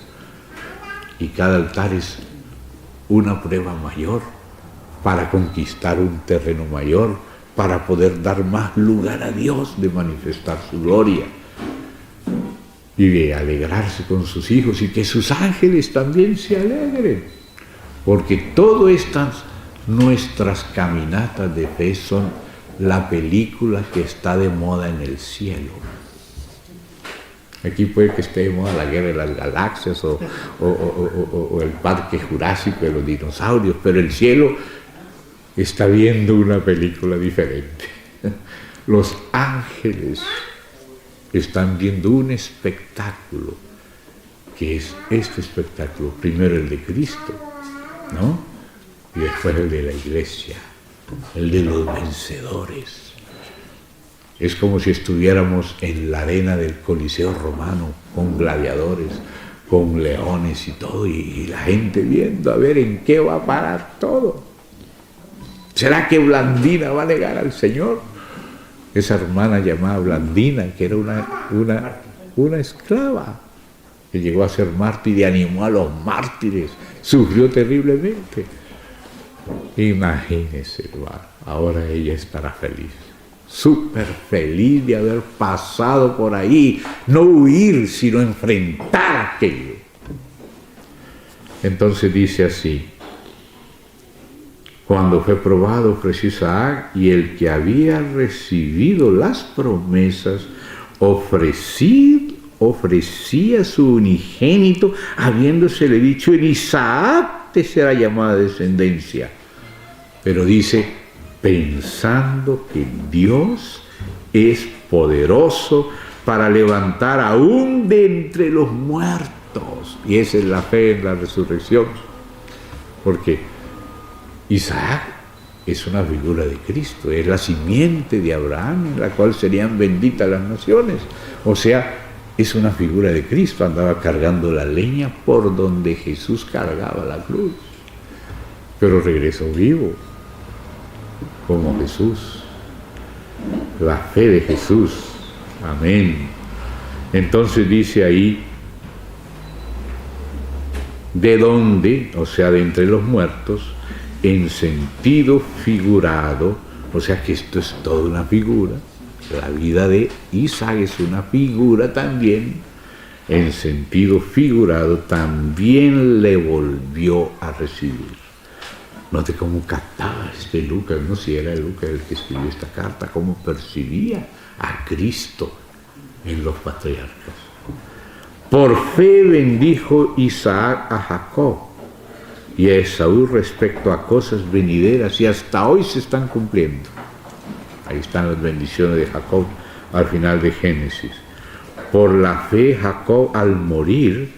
y cada altar es una prueba mayor para conquistar un terreno mayor, para poder dar más lugar a Dios de manifestar su gloria y de alegrarse con sus hijos y que sus ángeles también se alegren, porque todas estas nuestras caminatas de fe son la película que está de moda en el cielo. Aquí puede que esté de moda la guerra de las galaxias o el parque jurásico de los dinosaurios, pero el cielo está viendo una película diferente. Los ángeles están viendo un espectáculo, que es este espectáculo, primero el de Cristo, ¿no? Y después el de la iglesia, el de los vencedores. Es como si estuviéramos en la arena del Coliseo romano, con gladiadores, con leones y todo, y la gente viendo a ver en qué va a parar todo. ¿Será que Blandina va a negar al Señor? Esa hermana llamada Blandina, que era una esclava, que llegó a ser mártir y animó a los mártires, sufrió terriblemente. Imagínese, hermano, ahora ella estará feliz, súper feliz de haber pasado por ahí, no huir, sino enfrentar aquello. Entonces dice así, cuando fue probado ofreció Isaac, y el que había recibido las promesas ofrecía su unigénito, habiéndosele dicho, en Isaac te será llamada descendencia. Pero dice, pensando que Dios es poderoso para levantar aún de entre los muertos. Y esa es la fe en la resurrección. Porque Isaac es una figura de Cristo, es la simiente de Abraham, en la cual serían benditas las naciones. O sea, es una figura de Cristo, andaba cargando la leña por donde Jesús cargaba la cruz. Pero regresó vivo, como Jesús. La fe de Jesús. Amén. Entonces dice ahí, de dónde, o sea, de entre los muertos, en sentido figurado, o sea que esto es toda una figura, la vida de Isaac es una figura también, en sentido figurado también le volvió a recibir. Note cómo captaba Lucas, no si era Lucas el que escribió esta carta, cómo percibía a Cristo en los patriarcas. Por fe bendijo Isaac a Jacob y a Esaú respecto a cosas venideras, y hasta hoy se están cumpliendo. Ahí están las bendiciones de Jacob al final de Génesis. Por la fe Jacob al morir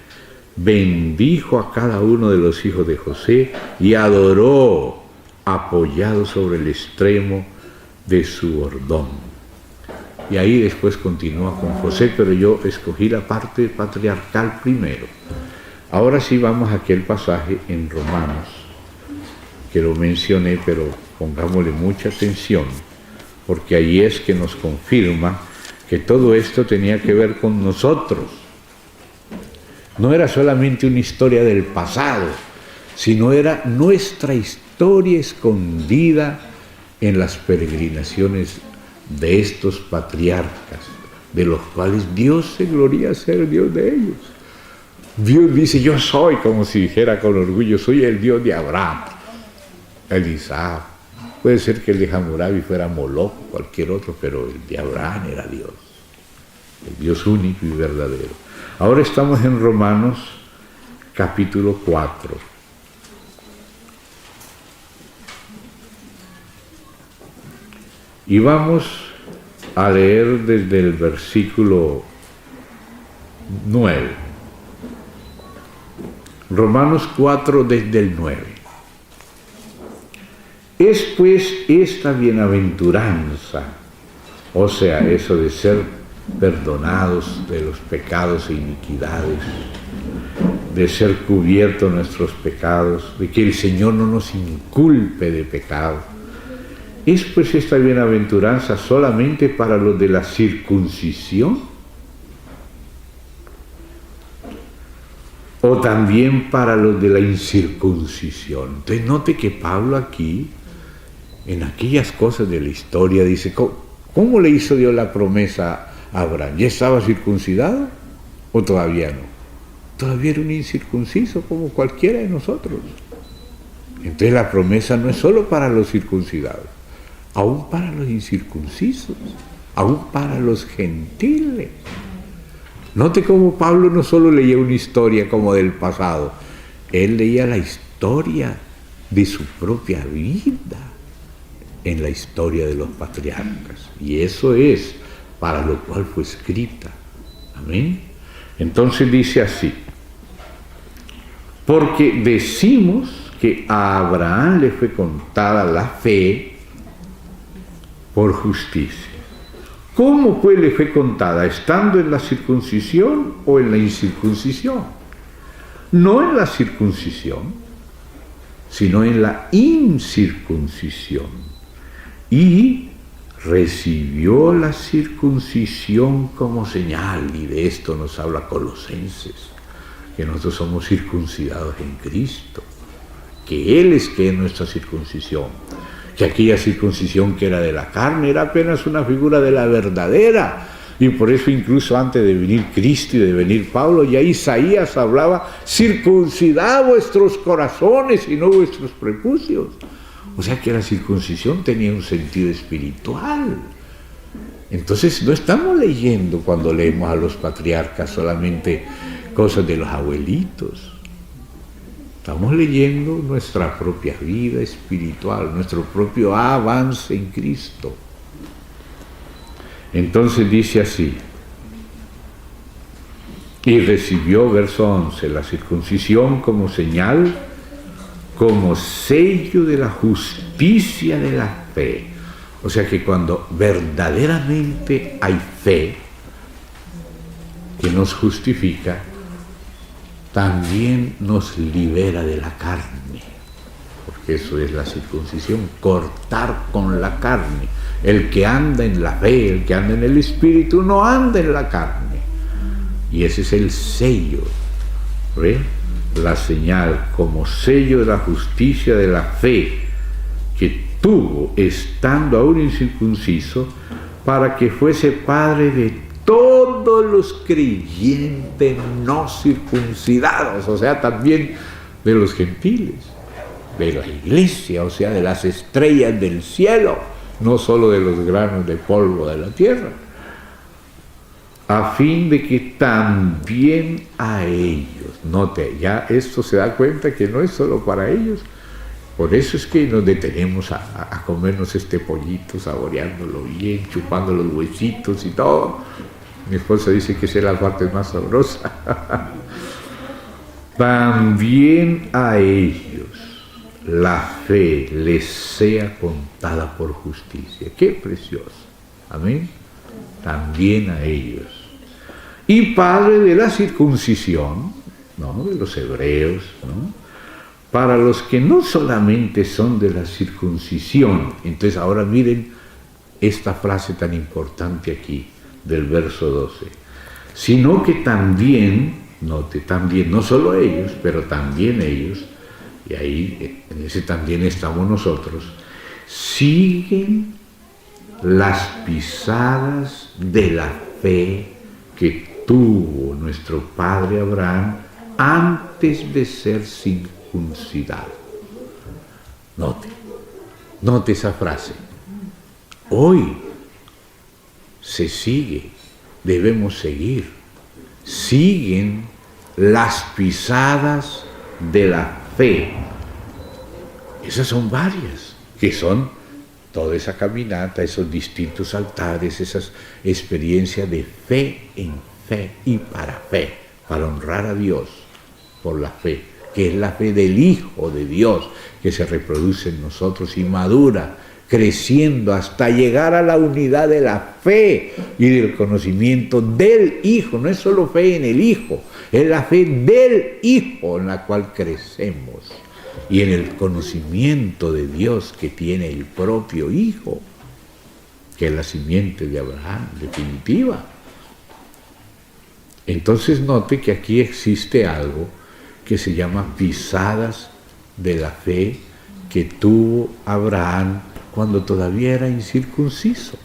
bendijo a cada uno de los hijos de José y adoró apoyado sobre el extremo de su bordón. y ahí después continúa con José, pero yo escogí la parte patriarcal primero. Ahora sí vamos a aquel pasaje en Romanos, que lo mencioné, pero pongámosle mucha atención, porque ahí es que nos confirma que todo esto tenía que ver con nosotros. No era solamente una historia del pasado, sino era nuestra historia escondida en las peregrinaciones de estos patriarcas, de los cuales Dios se gloria ser Dios de ellos. Dios dice, yo soy, como si dijera con orgullo, soy el Dios de Abraham, el de Isaac. Puede ser que el de Hammurabi fuera Moloch o cualquier otro, pero el de Abraham era Dios, el Dios único y verdadero. Ahora estamos en Romanos capítulo 4. Y vamos a leer desde el versículo 9. Romanos 4 desde el 9. Es pues esta bienaventuranza, o sea, eso de ser perdonados de los pecados e iniquidades, de ser cubiertos nuestros pecados, de que el Señor no nos inculpe de pecado. ¿Es pues esta bienaventuranza solamente para los de la circuncisión? ¿O también para los de la incircuncisión? Entonces note que Pablo aquí, en aquellas cosas de la historia, dice, ¿cómo le hizo Dios la promesa a Abraham? ¿Ya estaba circuncidado o todavía no? Todavía era un incircunciso como cualquiera de nosotros. Entonces la promesa no es solo para los circuncidados, aún para los incircuncisos, aún para los gentiles. Note cómo Pablo no solo leía una historia como del pasado, él leía la historia de su propia vida en la historia de los patriarcas. Y eso es para lo cual fue escrita. Amén. Entonces dice así, porque decimos que a Abraham le fue contada la fe por justicia. ¿Cómo pues le fue contada? ¿Estando en la circuncisión o en la incircuncisión? No en la circuncisión, sino en la incircuncisión. Y recibió la circuncisión como señal, y de esto nos habla Colosenses, que nosotros somos circuncidados en Cristo, que Él es que es nuestra circuncisión, que aquella circuncisión que era de la carne era apenas una figura de la verdadera, y por eso incluso antes de venir Cristo y de venir Pablo, ya Isaías hablaba, circuncidad vuestros corazones y no vuestros prepucios. O sea que la circuncisión tenía un sentido espiritual. Entonces no estamos leyendo cuando leemos a los patriarcas solamente cosas de los abuelitos. Estamos leyendo nuestra propia vida espiritual, nuestro propio avance en Cristo. Entonces dice así, y recibió, verso 11, la circuncisión como señal, como sello de la justicia de la fe. O sea que cuando verdaderamente hay fe que nos justifica, también nos libera de la carne, porque eso es la circuncisión, cortar con la carne. El que anda en la fe, el que anda en el Espíritu, no anda en la carne. Y ese es el sello, ¿ve? La señal como sello de la justicia de la fe que tuvo estando aún incircunciso, para que fuese padre de todos los creyentes no circuncidados, o sea, también de los gentiles, de la iglesia, o sea, de las estrellas del cielo, no solo de los granos de polvo de la tierra, a fin de que también a ellos, note, ya esto se da cuenta que no es solo para ellos. Por eso es que nos detenemos a comernos este pollito, saboreándolo bien, chupando los huesitos y todo. Mi esposa dice que esa es la parte más sabrosa. También a ellos la fe les sea contada por justicia. ¡Qué precioso! Amén. también a ellos. Y Padre de la circuncisión, ¿no?, de los hebreos, ¿no?, para los que no solamente son de la circuncisión. Entonces ahora miren esta frase tan importante aquí, del verso 12. Sino que también, note, también, no solo ellos, pero también ellos, y ahí en ese también estamos nosotros, siguen las pisadas de la fe que tuvo nuestro padre Abraham antes de ser circuncidado. Note esa frase. Hoy se sigue, debemos seguir. Siguen las pisadas de la fe. Esas son varias, que son toda esa caminata, esos distintos altares, esas experiencias de fe en fe y para honrar a Dios por la fe, que es la fe del Hijo de Dios, que se reproduce en nosotros y madura, creciendo hasta llegar a la unidad de la fe y del conocimiento del Hijo. No es solo fe en el Hijo, es la fe del Hijo en la cual crecemos, y en el conocimiento de Dios que tiene el propio Hijo, que es la simiente de Abraham definitiva. Entonces note que aquí existe algo que se llama pisadas de la fe que tuvo Abraham cuando todavía era incircunciso.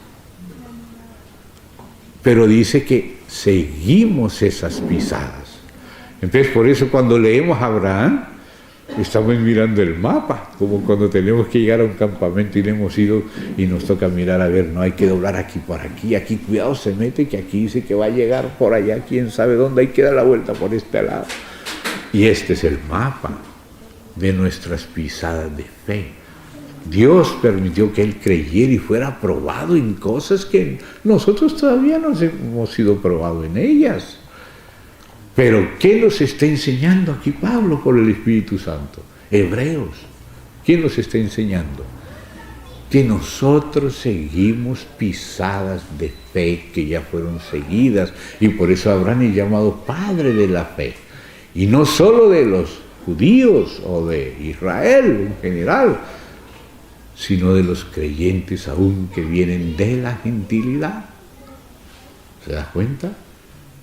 Pero dice que seguimos esas pisadas. Entonces por eso cuando leemos a Abraham, estamos mirando el mapa, como cuando tenemos que llegar a un campamento y le hemos ido y nos toca mirar, a ver, no hay que doblar aquí por aquí, aquí cuidado se mete, que aquí dice que va a llegar por allá, quién sabe dónde, hay que dar la vuelta por este lado. Y este es el mapa de nuestras pisadas de fe. Dios permitió que él creyera y fuera probado en cosas que nosotros todavía no hemos sido probados en ellas. Pero ¿qué nos está enseñando aquí Pablo por el Espíritu Santo? Hebreos. ¿Quién nos está enseñando? Que nosotros seguimos pisadas de fe que ya fueron seguidas, y por eso Abraham es llamado padre de la fe. Y no solo de los judíos o de Israel en general, sino de los creyentes aún que vienen de la gentilidad. ¿Se da cuenta?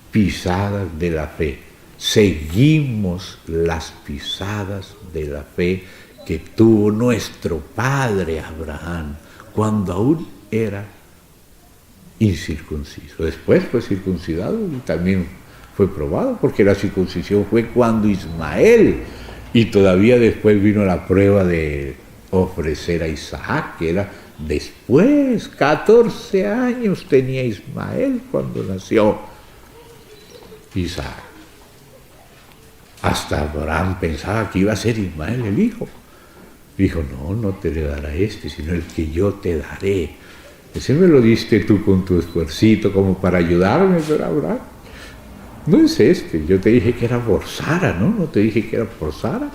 Pisadas de la fe. Seguimos las pisadas de la fe que tuvo nuestro padre Abraham cuando aún era incircunciso. Después fue circuncidado y también fue probado, porque la circuncisión fue cuando Ismael, y todavía después vino la prueba de ofrecer a Isaac, que era después. 14 años tenía Ismael cuando nació Isaac. Hasta Abraham pensaba que iba a ser Ismael el hijo. Dijo, no te le dará este, sino el que yo te daré. Ese me lo diste tú con tu esfuercito como para ayudarme, pero Abraham, no es este. Yo te dije que era por Sara, ¿no? No te dije que era por Sara.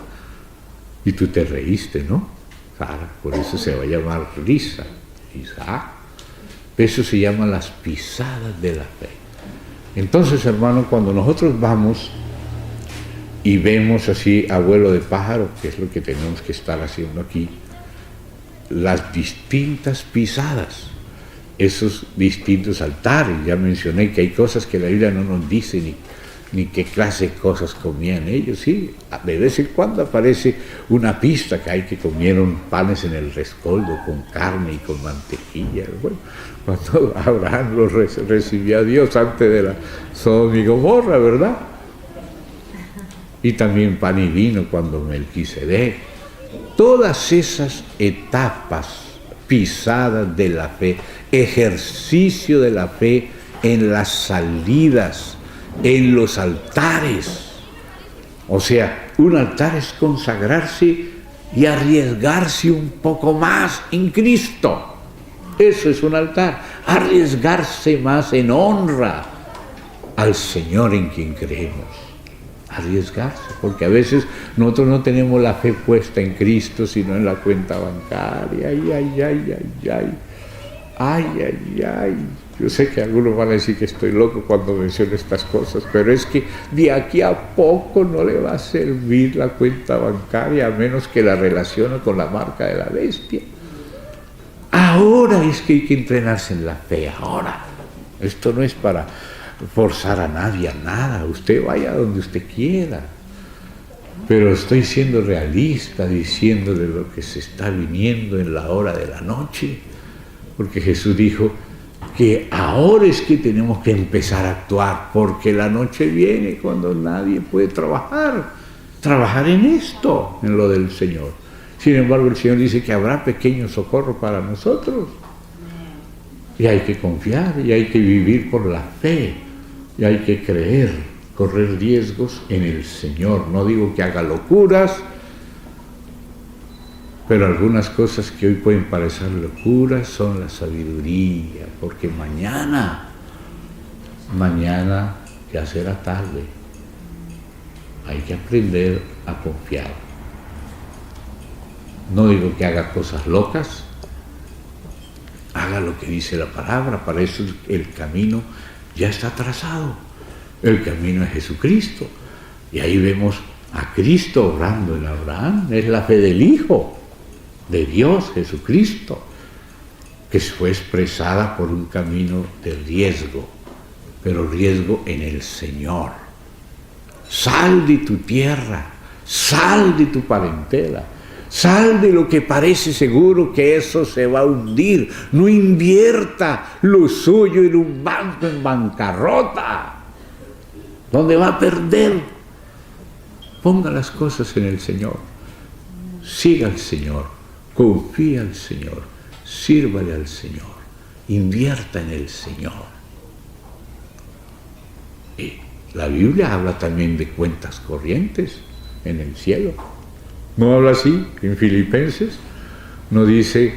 Y tú te reíste, ¿no? Sara, por eso se va a llamar Risa, Isaac. Eso se llama las pisadas de la fe. Entonces, hermano, cuando nosotros vamos y vemos así abuelo de pájaro, que es lo que tenemos que estar haciendo aquí, las distintas pisadas, esos distintos altares. Ya mencioné que hay cosas que la Biblia no nos dice ni qué clase de cosas comían ellos. Sí, de vez en cuando aparece una pista que hay que comieron panes en el rescoldo con carne y con mantequilla. Bueno, cuando Abraham lo recibió a Dios antes de la Sodoma y Gomorra, ¿verdad? Y también pan y vino cuando Melquisedec. Todas esas etapas, pisadas de la fe, ejercicio de la fe en las salidas, en los altares. O sea, un altar es consagrarse y arriesgarse un poco más en Cristo. Eso es un altar, arriesgarse más en honra al Señor en quien creemos. Arriesgarse, porque a veces nosotros no tenemos la fe puesta en Cristo, sino en la cuenta bancaria. Ay, ay, ay. Yo sé que algunos van a decir que estoy loco cuando menciono estas cosas, pero es que de aquí a poco no le va a servir la cuenta bancaria a menos que la relacione con la marca de la bestia. Ahora es que hay que entrenarse en la fe, ahora. Esto no es para forzar a nadie a nada, usted vaya donde usted quiera. Pero estoy siendo realista diciéndole lo que se está viniendo en la hora de la noche, porque Jesús dijo que ahora es que tenemos que empezar a actuar, porque la noche viene cuando nadie puede trabajar en esto, en lo del Señor. Sin embargo, el Señor dice que habrá pequeño socorro para nosotros. Y hay que confiar, y hay que vivir por la fe, y hay que creer, correr riesgos en el Señor. No digo que haga locuras, pero algunas cosas que hoy pueden parecer locuras son la sabiduría, porque mañana ya será tarde. Hay que aprender a confiar. No digo que haga cosas locas, haga lo que dice la palabra, para eso el camino ya está trazado. El camino es Jesucristo. Y ahí vemos a Cristo obrando en Abraham, es la fe del Hijo de Dios, Jesucristo, que fue expresada por un camino de riesgo, pero riesgo en el Señor. Sal de tu tierra, sal de tu parentela, sal de lo que parece seguro que eso se va a hundir. No invierta lo suyo en un banco en bancarrota, donde va a perder. Ponga las cosas en el Señor, siga al Señor, confía al Señor, sírvale al Señor, invierta en el Señor. Y la Biblia habla también de cuentas corrientes en el cielo. No habla así en Filipenses, no dice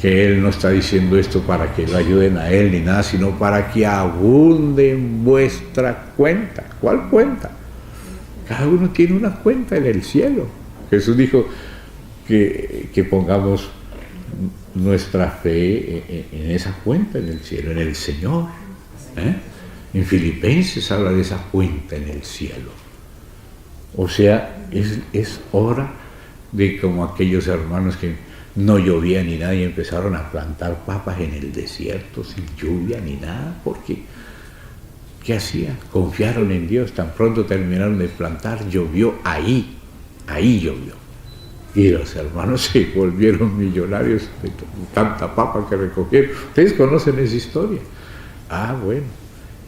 que Él no está diciendo esto para que lo ayuden a Él ni nada, sino para que abunde en vuestra cuenta. ¿Cuál cuenta? Cada uno tiene una cuenta en el cielo. Jesús dijo que pongamos nuestra fe en esa cuenta en el cielo, en el Señor. En Filipenses habla de esa cuenta en el cielo. O sea, es hora de, como aquellos hermanos que no llovía ni nada y empezaron a plantar papas en el desierto sin lluvia ni nada, porque ¿qué hacían? Confiaron en Dios, tan pronto terminaron de plantar, llovió ahí llovió. Y los hermanos se volvieron millonarios de tanta papa que recogieron. Ustedes conocen esa historia. Ah, bueno,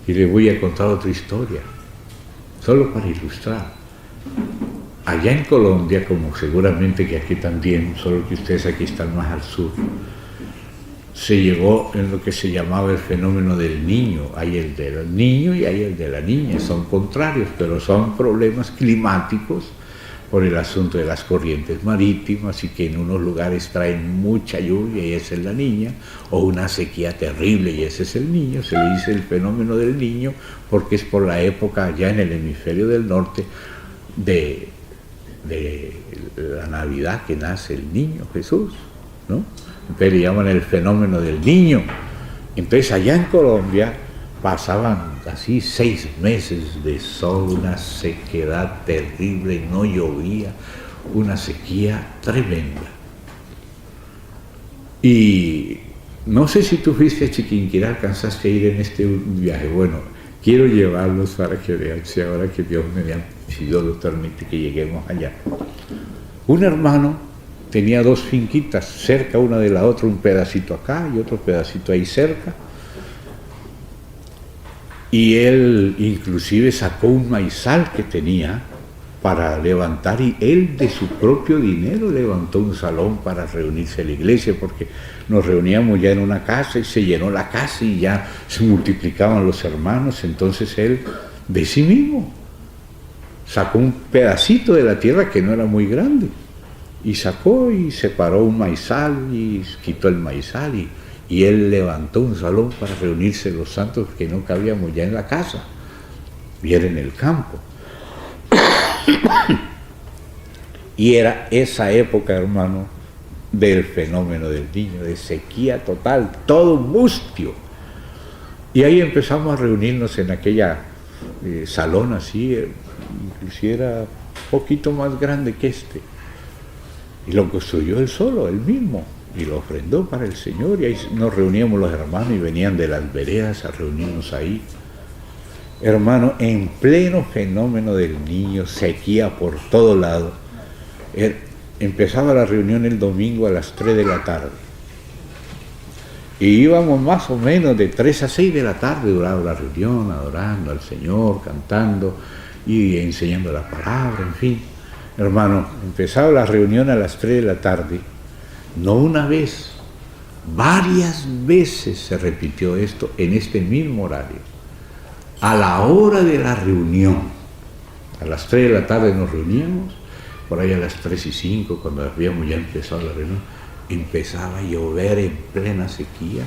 y les voy a contar otra historia, solo para ilustrar. Allá en Colombia, como seguramente que aquí también, solo que ustedes aquí están más al sur, se llegó en lo que se llamaba el fenómeno del niño. Hay el del niño y hay el de la niña, son contrarios, pero son problemas climáticos por el asunto de las corrientes marítimas y que en unos lugares traen mucha lluvia y esa es la niña, o una sequía terrible y ese es el niño. Se le dice el fenómeno del niño porque es por la época ya en el hemisferio del norte de la Navidad que nace el niño Jesús, ¿no? Entonces le llaman el fenómeno del niño. Entonces allá en Colombia pasaban así 6 meses de sol, una sequedad terrible, no llovía, una sequía tremenda. Y no sé si tú fuiste a Chiquinquirá, alcanzaste a ir en este viaje. Bueno, quiero llevarlos para que vean, si ahora que Dios si Dios lo permite que lleguemos allá. Un hermano tenía 2 finquitas cerca una de la otra, un pedacito acá y otro pedacito ahí cerca. Y él inclusive sacó un maizal que tenía para levantar, y él de su propio dinero levantó un salón para reunirse a la iglesia, porque nos reuníamos ya en una casa y se llenó la casa y ya se multiplicaban los hermanos. Entonces él de sí mismo sacó un pedacito de la tierra que no era muy grande y sacó y separó un maizal y quitó el maizal y él levantó un salón para reunirse los santos que no cabíamos ya en la casa, y era en el campo. Y era esa época, hermano, del fenómeno del niño, de sequía total, todo mustio. Y ahí empezamos a reunirnos en aquella salón así, inclusive era un poquito más grande que este. Y lo construyó él solo, él mismo, y lo ofrendó para el Señor. Y ahí nos reuníamos los hermanos y venían de las veredas a reunirnos ahí. Hermano, en pleno fenómeno del niño, sequía por todo lado. Empezaba la reunión el domingo a las 3 de la tarde. Y íbamos más o menos de 3 a 6 de la tarde, duraba la reunión, adorando al Señor, cantando y enseñando la palabra, en fin. Hermano, empezaba la reunión a las 3 de la tarde, no una vez, varias veces se repitió esto en este mismo horario. A la hora de la reunión, a las 3 de la tarde nos reuníamos, por ahí a las 3:05, cuando habíamos ya empezado la reunión, empezaba a llover en plena sequía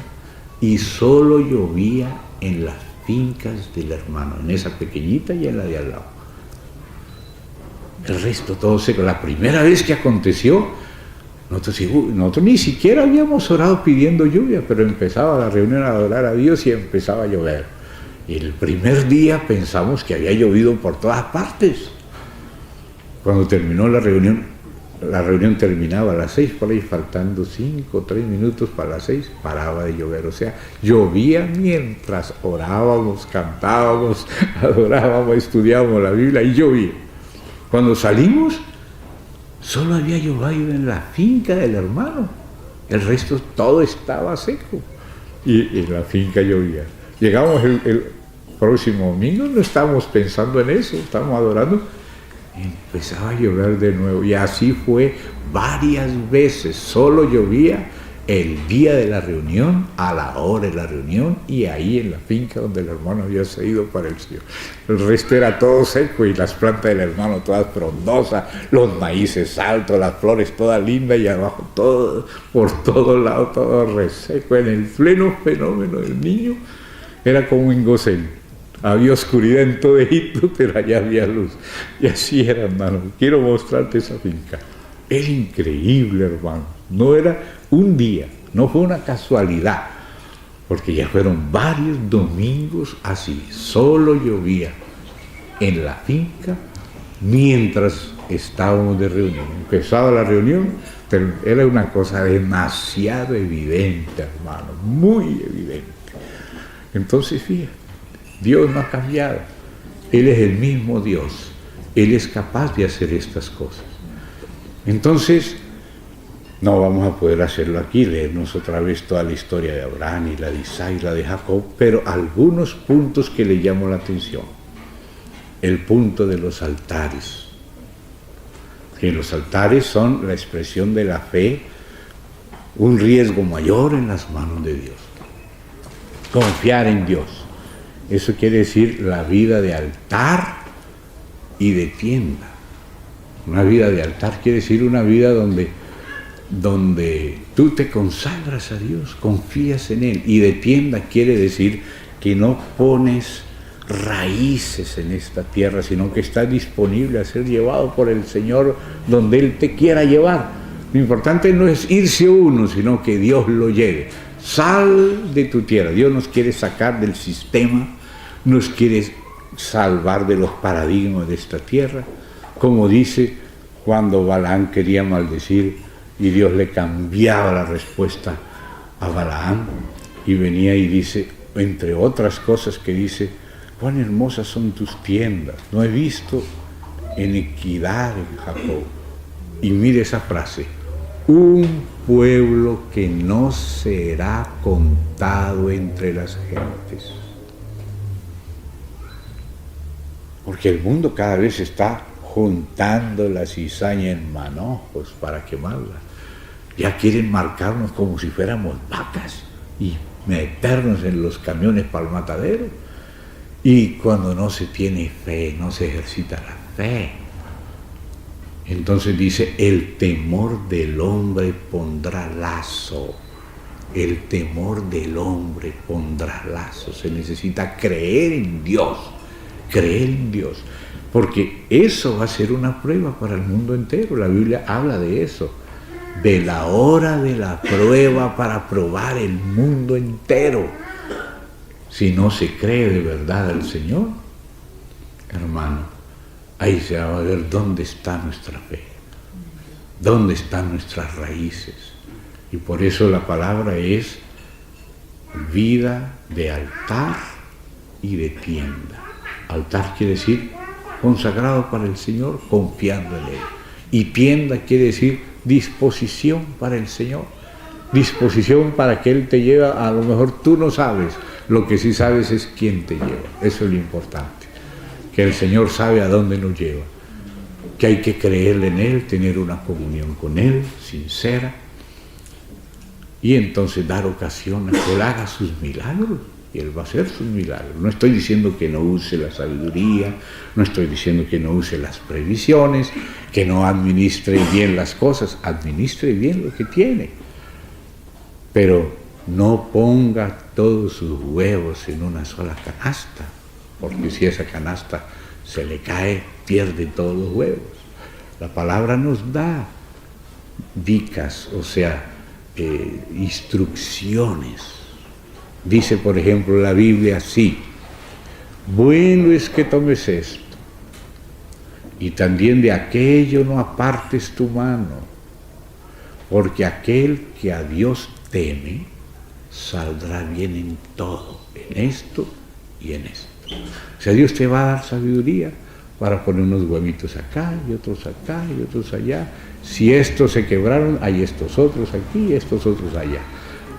y solo llovía en las fincas del hermano, en esa pequeñita y en la de al lado. El resto todo seco. La primera vez que aconteció, nosotros ni siquiera habíamos orado pidiendo lluvia, pero empezaba la reunión a adorar a Dios y empezaba a llover. Y el primer día pensamos que había llovido por todas partes. Cuando terminó la reunión terminaba a las 6, por ahí faltando 5 o 3 minutos para las 6, paraba de llover. O sea, llovía mientras orábamos, cantábamos, adorábamos, estudiábamos la Biblia y llovía. Cuando salimos, solo había llovido en la finca del hermano. El resto todo estaba seco y en la finca llovía. Llegamos el próximo domingo, no estábamos pensando en eso, estábamos adorando, y empezaba a llover de nuevo. Y así fue varias veces, solo llovía el día de la reunión, a la hora de la reunión, y ahí en la finca donde el hermano había ido para el Señor. El resto era todo seco y las plantas del hermano todas frondosas, los maíces altos, las flores todas lindas y abajo todo, por todos lados, todo reseco. En el pleno fenómeno del niño era como en Gosén. Había oscuridad en todo Egipto, pero allá había luz. Y así era, hermano. Quiero mostrarte esa finca. Era increíble, hermano. No era un día, no fue una casualidad, porque ya fueron varios domingos así. Solo llovía en la finca mientras estábamos de reunión. Empezaba la reunión, pero era una cosa demasiado evidente, hermano, muy evidente. Entonces, fíjate, Dios no ha cambiado. Él es el mismo Dios. Él es capaz de hacer estas cosas. Entonces, no vamos a poder hacerlo aquí, leernos otra vez toda la historia de Abraham y la de Isaac y la de Jacob, pero algunos puntos que le llamó la atención. El punto de los altares. Que los altares son la expresión de la fe, un riesgo mayor en las manos de Dios. Confiar en Dios. Eso quiere decir la vida de altar y de tienda. Una vida de altar quiere decir una vida donde tú te consagras a Dios, confías en Él. Y de tienda quiere decir que no pones raíces en esta tierra, sino que estás disponible a ser llevado por el Señor donde Él te quiera llevar. Lo importante no es irse uno, sino que Dios lo lleve. Sal de tu tierra. Dios nos quiere sacar del sistema, nos quiere salvar de los paradigmas de esta tierra, como dice cuando Balaam quería maldecir y Dios le cambiaba la respuesta a Balaam y venía y dice, entre otras cosas que dice, cuán hermosas son tus tiendas, no he visto iniquidad en Jacob. Y mire esa frase, un pueblo que no será contado entre las gentes. Porque el mundo cada vez está juntando la cizaña en manojos para quemarla. Ya quieren marcarnos como si fuéramos vacas y meternos en los camiones para el matadero. Y cuando no se tiene fe, no se ejercita la fe. Entonces dice, el temor del hombre pondrá lazo. El temor del hombre pondrá lazo. Se necesita creer en Dios. Creer en Dios, porque eso va a ser una prueba para el mundo entero. La Biblia habla de eso. de la hora de la prueba para probar el mundo entero. Si no se cree de verdad al Señor, hermano, ahí se va a ver dónde está nuestra fe, dónde están nuestras raíces. Y por eso la palabra es vida de altar y de tienda. Altar quiere decir consagrado para el Señor, confiando en Él. Y tienda quiere decir disposición para el Señor. Disposición para que Él te lleve. A lo mejor tú no sabes, lo que sí sabes es quién te lleva. Eso es lo importante. Que el Señor sabe a dónde nos lleva. Que hay que creerle en Él, tener una comunión con Él, sincera. Y entonces dar ocasión a que Él haga sus milagros. Y Él va a hacer sus milagros. No estoy diciendo que no use la sabiduría, no estoy diciendo que no use las previsiones, que no administre bien las cosas. Administre bien lo que tiene. Pero no ponga todos sus huevos en una sola canasta, porque si esa canasta se le cae, pierde todos los huevos. La palabra nos da dicas, o sea, instrucciones. Dice, por ejemplo, la Biblia así: bueno es que tomes esto, y también de aquello no apartes tu mano, porque aquel que a Dios teme saldrá bien en todo, en esto y en esto. O sea, Dios te va a dar sabiduría para poner unos huevitos acá y otros allá. Si estos se quebraron, hay estos otros aquí, estos otros allá.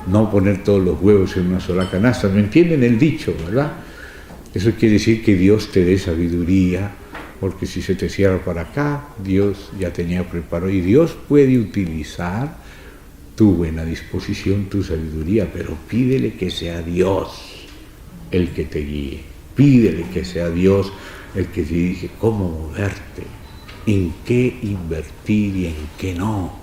No poner todos los huevos en una sola canasta. ¿Me entienden el dicho, verdad? Eso quiere decir que Dios te dé sabiduría, porque si se te cierra para acá, Dios ya tenía preparado. Y Dios puede utilizar tu buena disposición, tu sabiduría, pero pídele que sea Dios el que te guíe. Pídele que sea Dios el que te diga cómo moverte, en qué invertir y en qué no.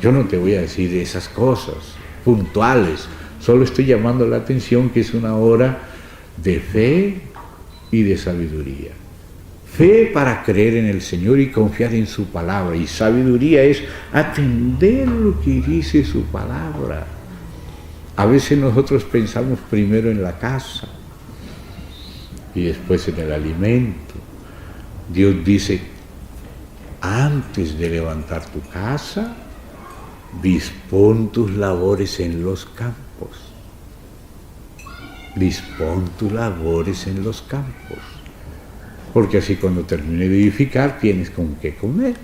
Yo no te voy a decir esas cosas puntuales, solo estoy llamando la atención que es una hora de fe y de sabiduría. Fe para creer en el Señor y confiar en su palabra, y sabiduría es atender lo que dice su palabra. A veces nosotros pensamos primero en la casa y después en el alimento. Dios dice: antes de levantar tu casa, dispón tus labores en los campos. Dispón tus labores en los campos. Porque así cuando termine de edificar tienes con qué comer.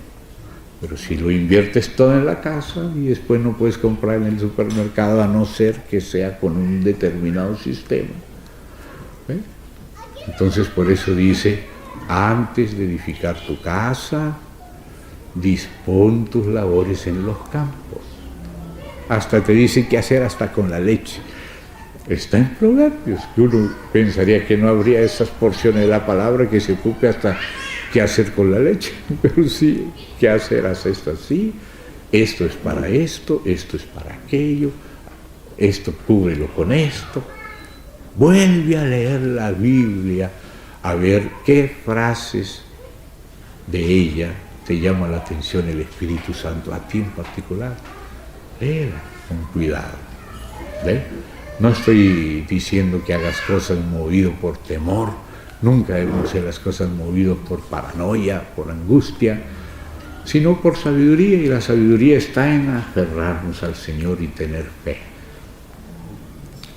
Pero si lo inviertes todo en la casa y después no puedes comprar en el supermercado, a no ser que sea con un determinado sistema. Entonces por eso dice: antes de edificar tu casa, dispón tus labores en los campos. Hasta te dice qué hacer hasta con la leche. Está en Proverbios, que uno pensaría que no habría esas porciones de la palabra que se ocupe hasta qué hacer con la leche, pero sí, qué hacer, haz esto así, esto es para esto es para aquello, esto cúbrelo con esto. Vuelve a leer la Biblia, a ver qué frases de ella te llama la atención el Espíritu Santo, a ti en particular. Léela con cuidado. ¿Ve? No estoy diciendo que hagas cosas movido por temor, nunca debemos hacer las cosas movidos por paranoia, por angustia, sino por sabiduría, y la sabiduría está en aferrarnos al Señor y tener fe.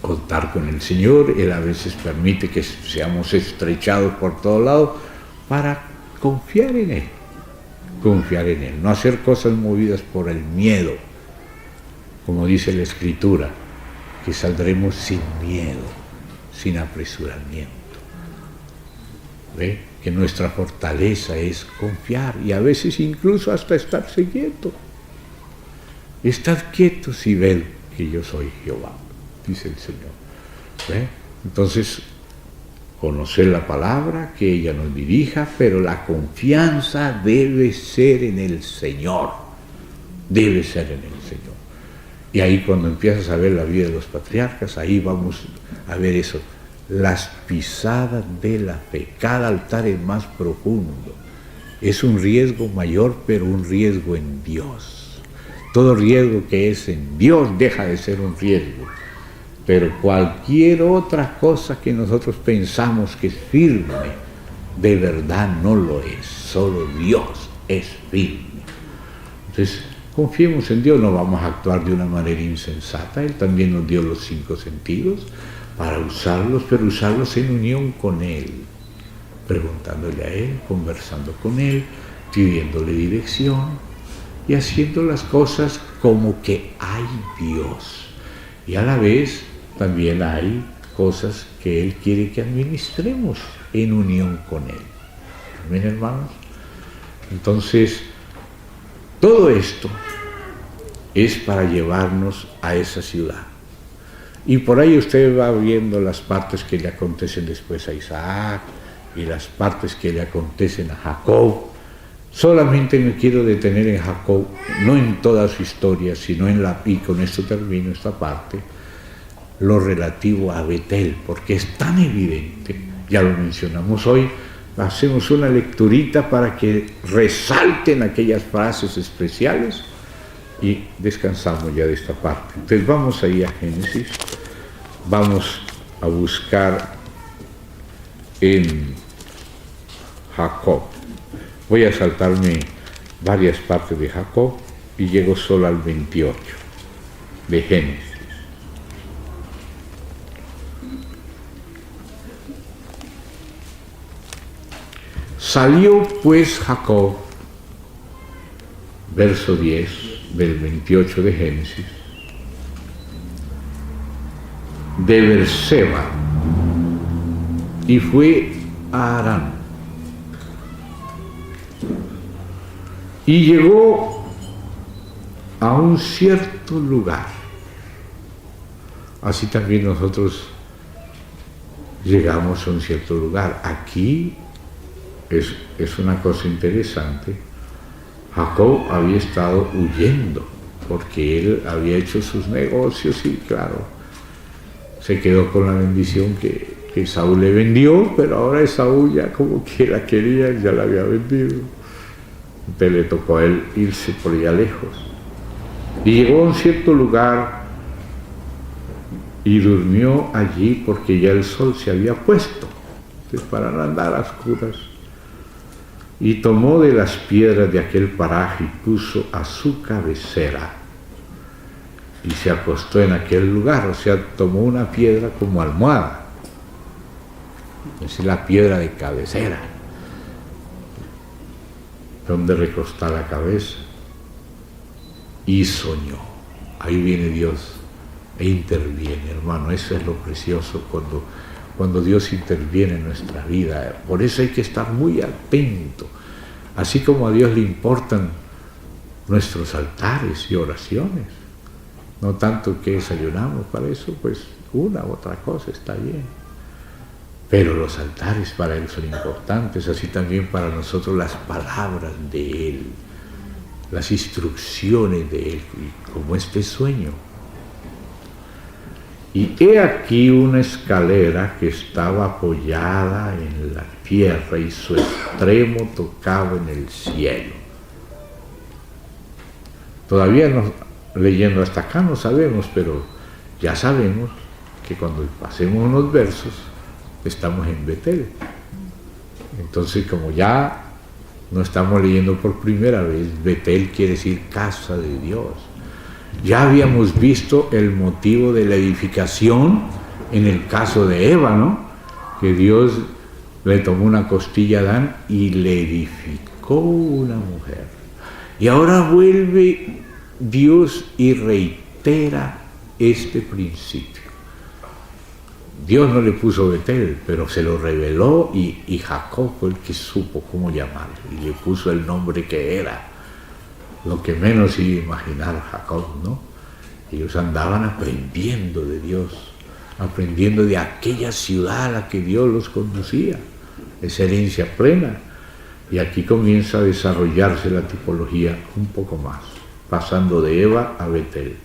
Contar con el Señor. Él a veces permite que seamos estrechados por todos lados para confiar en Él. Confiar en Él, no hacer cosas movidas por el miedo, como dice la Escritura, que saldremos sin miedo, sin apresuramiento. ¿Ve? Que nuestra fortaleza es confiar, y a veces incluso hasta estarse quieto. Estad quietos y ved que yo soy Jehová, dice el Señor. ¿Ve? Entonces, conocer la palabra, que ella nos dirija, pero la confianza debe ser en el Señor. Debe ser en el Señor. Y ahí cuando empiezas a ver la vida de los patriarcas, ahí vamos a ver eso. Las pisadas de la fe. Cada altar es más profundo. Es un riesgo mayor, pero un riesgo en Dios. Todo riesgo que es en Dios deja de ser un riesgo. Pero cualquier otra cosa que nosotros pensamos que es firme, de verdad no lo es. Solo Dios es firme. Entonces, confiemos en Dios, no vamos a actuar de una manera insensata. Él también nos dio los 5 sentidos para usarlos, pero usarlos en unión con Él, preguntándole a Él, conversando con Él, pidiéndole dirección y haciendo las cosas como que hay Dios. Y a la vez también hay cosas que Él quiere que administremos en unión con Él. ¿Amén, hermanos? Entonces, todo esto es para llevarnos a esa ciudad. Y por ahí usted va viendo las partes que le acontecen después a Isaac y las partes que le acontecen a Jacob. Solamente me quiero detener en Jacob, no en toda su historia, sino en y con esto termino esta parte, lo relativo a Betel, porque es tan evidente, ya lo mencionamos hoy, hacemos una lecturita para que resalten aquellas frases especiales y descansamos ya de esta parte. Entonces vamos ahí a Génesis, vamos a buscar en Jacob. Voy a saltarme varias partes de Jacob y llego solo al 28 de Génesis. Salió pues Jacob, verso 10 del 28 de Génesis, de Beerseba y fue a Harán. Y llegó a un cierto lugar. Así también nosotros llegamos a un cierto lugar. Aquí es una cosa interesante. Jacob había estado huyendo porque él había hecho sus negocios y claro, se quedó con la bendición que Esaú le vendió, pero ahora Esaú ya como que la quería, ya la había vendido. Entonces le tocó a él irse por allá lejos. Y llegó a un cierto lugar y durmió allí porque ya el sol se había puesto. Entonces para no andar a oscuras. Y tomó de las piedras de aquel paraje y puso a su cabecera. Y se acostó en aquel lugar, o sea, tomó una piedra como almohada. Esa es la piedra de cabecera, donde recostar la cabeza. Y soñó. Ahí viene Dios e interviene, hermano. Eso es lo precioso cuando Dios interviene en nuestra vida. Por eso hay que estar muy atento. Así como a Dios le importan nuestros altares y oraciones. No tanto que desayunamos para eso, pues una u otra cosa está bien. Pero los altares para Él son importantes, así también para nosotros las palabras de Él, las instrucciones de Él, como este sueño. Y he aquí una escalera que estaba apoyada en la tierra y su extremo tocaba en el cielo. Todavía no, leyendo hasta acá no sabemos, pero ya sabemos que cuando pasemos unos versos estamos en Betel. Entonces, como ya no estamos leyendo por primera vez, Betel quiere decir casa de Dios. Ya habíamos visto el motivo de la edificación en el caso de Eva, ¿no? Que Dios le tomó una costilla a Adán y le edificó una mujer. Y ahora vuelve Dios y reitera este principio. Dios no le puso Betel, pero se lo reveló y Jacob fue el que supo cómo llamarlo y le puso el nombre que era. Lo que menos iba a imaginar Jacob, ¿no? Ellos andaban aprendiendo de Dios, aprendiendo de aquella ciudad a la que Dios los conducía, esa herencia plena. Y aquí comienza a desarrollarse la tipología un poco más, pasando de Eva a Betel.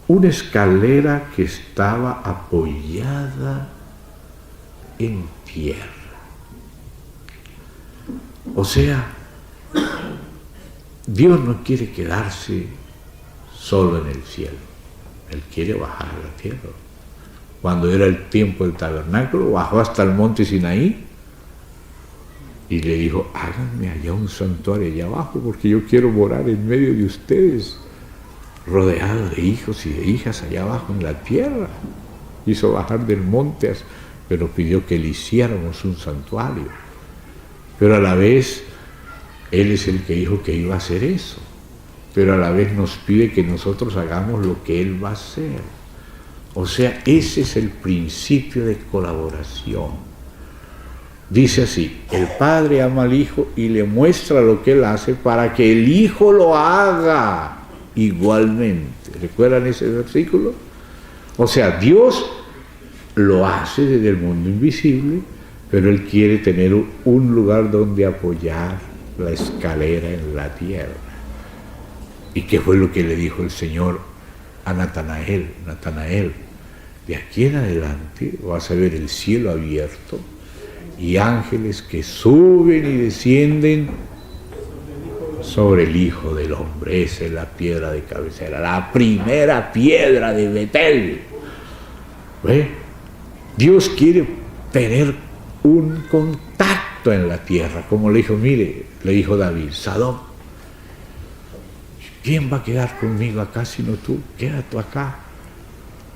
Una escalera que estaba apoyada en tierra. O sea, Dios no quiere quedarse solo en el cielo, Él quiere bajar a la tierra. Cuando era el tiempo del tabernáculo, bajó hasta el monte Sinaí y le dijo, háganme allá un santuario allá abajo, porque yo quiero morar en medio de ustedes, rodeado de hijos y de hijas allá abajo en la tierra. Hizo bajar del monte, pero pidió que le hiciéramos un santuario. Pero a la vez, Él es el que dijo que iba a hacer eso. Pero a la vez nos pide que nosotros hagamos lo que Él va a hacer. O sea, ese es el principio de colaboración. Dice así, el Padre ama al Hijo y le muestra lo que Él hace para que el Hijo lo haga igualmente. ¿Recuerdan ese versículo? O sea, Dios lo hace desde el mundo invisible, pero Él quiere tener un lugar donde apoyar la escalera en la tierra. ¿Y qué fue lo que le dijo el Señor a Natanael? Natanael, de aquí en adelante vas a ver el cielo abierto y ángeles que suben y descienden sobre el Hijo del Hombre. Esa es la piedra de cabecera, la primera piedra de Betel. ¿Ve? Dios quiere tener un contacto en la tierra, como le dijo, mire, le dijo David, Sadok, ¿quién va a quedar conmigo acá sino tú? Queda tú acá.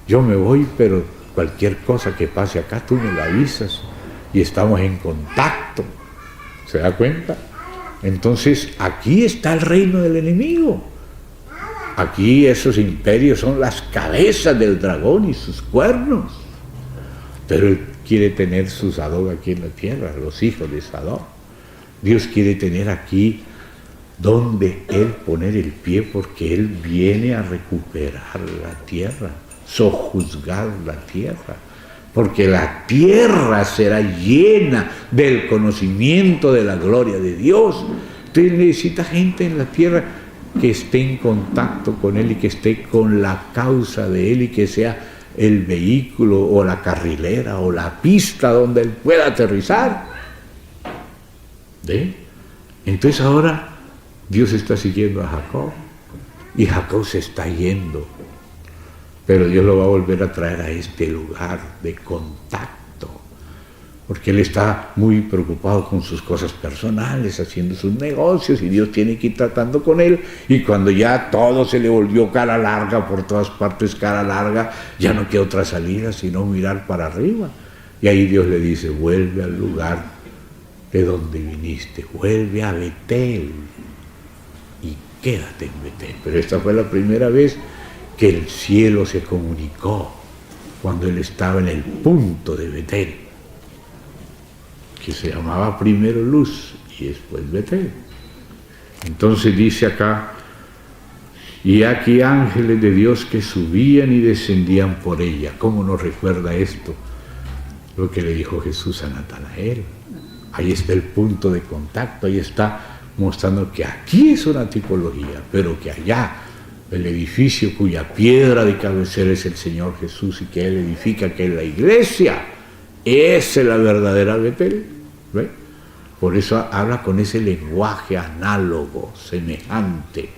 Yo me voy, pero cualquier cosa que pase acá, tú me la avisas y estamos en contacto. ¿Se da cuenta? Entonces, aquí está el reino del enemigo. Aquí esos imperios son las cabezas del dragón y sus cuernos. Pero él quiere tener su Sadok aquí en la tierra, los hijos de Sadok. Dios quiere tener aquí donde Él poner el pie, porque Él viene a recuperar la tierra, sojuzgar la tierra, porque la tierra será llena del conocimiento de la gloria de Dios. Entonces necesita gente en la tierra que esté en contacto con Él y que esté con la causa de Él y que sea el vehículo o la carrilera o la pista donde Él pueda aterrizar. ¿Ve? Entonces ahora Dios está siguiendo a Jacob y Jacob se está yendo, pero Dios lo va a volver a traer a este lugar de contacto, porque él está muy preocupado con sus cosas personales, haciendo sus negocios, y Dios tiene que ir tratando con él, y cuando ya todo se le volvió cara larga, por todas partes cara larga, ya no queda otra salida sino mirar para arriba, y ahí Dios le dice, vuelve al lugar de donde viniste, vuelve a Betel y quédate en Betel. Pero esta fue la primera vez que el cielo se comunicó, cuando él estaba en el punto de Betel, que se llamaba primero Luz y después Betel. Entonces dice acá, y aquí ángeles de Dios que subían y descendían por ella. ¿Cómo nos recuerda esto? Lo que le dijo Jesús a Natanael. Ahí está el punto de contacto, ahí está mostrando que aquí es una tipología, pero que allá el edificio cuya piedra de cabecera es el Señor Jesús y que Él edifica, que es la iglesia, esa es la verdadera Betel. ¿Ve? Por eso habla con ese lenguaje análogo, semejante.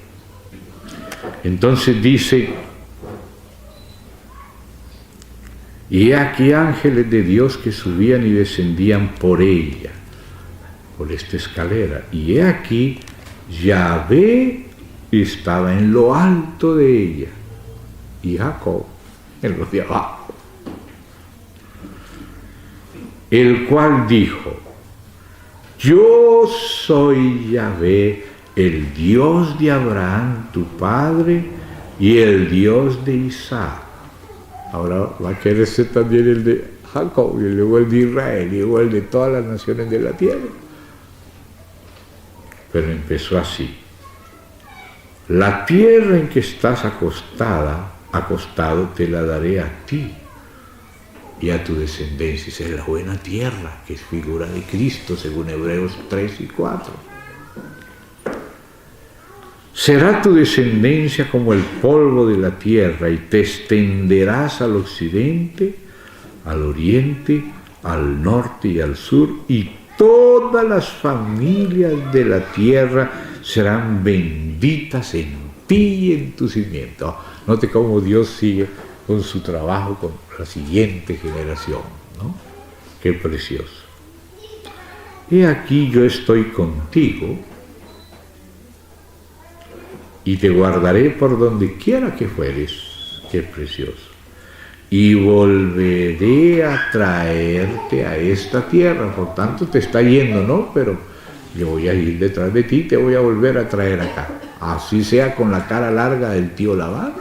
Entonces dice, y aquí ángeles de Dios que subían y descendían por ella, por esta escalera, y he aquí Yahvé estaba en lo alto de ella y Jacob en lo de abajo, el cual dijo, yo soy Yahvé, el Dios de Abraham tu padre y el Dios de Isaac. Ahora va a querer ser también el de Jacob, y luego el de Israel, y luego el de todas las naciones de la tierra. Pero empezó así. La tierra en que estás acostado te la daré a ti y a tu descendencia. Esa es la buena tierra, que es figura de Cristo, según Hebreos 3 y 4. Será tu descendencia como el polvo de la tierra, y te extenderás al occidente, al oriente, al norte y al sur, y todas las familias de la tierra serán benditas en ti y en tu simiente. Note cómo Dios sigue con su trabajo con la siguiente generación, ¿no? Qué precioso. He aquí yo estoy contigo y te guardaré por donde quiera que fueres. Qué precioso. Y volveré a traerte a esta tierra. Por tanto te está yendo, ¿no? Pero yo voy a ir detrás de ti, te voy a volver a traer acá. Así sea con la cara larga del tío Labán.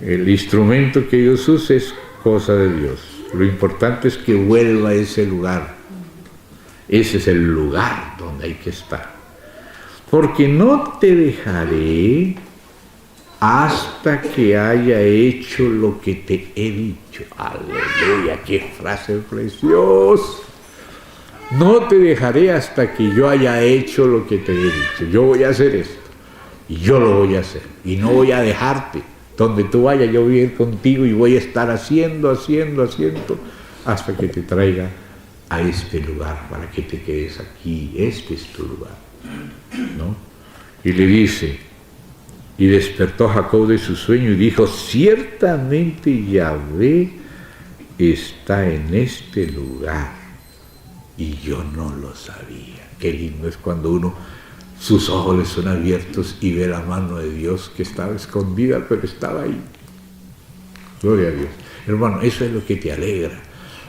El instrumento que Dios usa es cosa de Dios. Lo importante es que vuelva a ese lugar. Ese es el lugar donde hay que estar. Porque no te dejaré hasta que haya hecho lo que te he dicho. Aleluya, qué frase preciosa. No te dejaré hasta que yo haya hecho lo que te he dicho. Yo voy a hacer esto. Y yo lo voy a hacer. Y no voy a dejarte. Donde tú vayas, yo voy a ir contigo y voy a estar haciendo, hasta que te traiga a este lugar, para que te quedes aquí. Este es tu lugar, ¿no? Y le dice, y despertó Jacob de su sueño y dijo, ciertamente Yahvé está en este lugar, y yo no lo sabía. Qué lindo es cuando sus ojos le son abiertos y ve la mano de Dios que estaba escondida, pero estaba ahí. Gloria a Dios. Hermano, eso es lo que te alegra.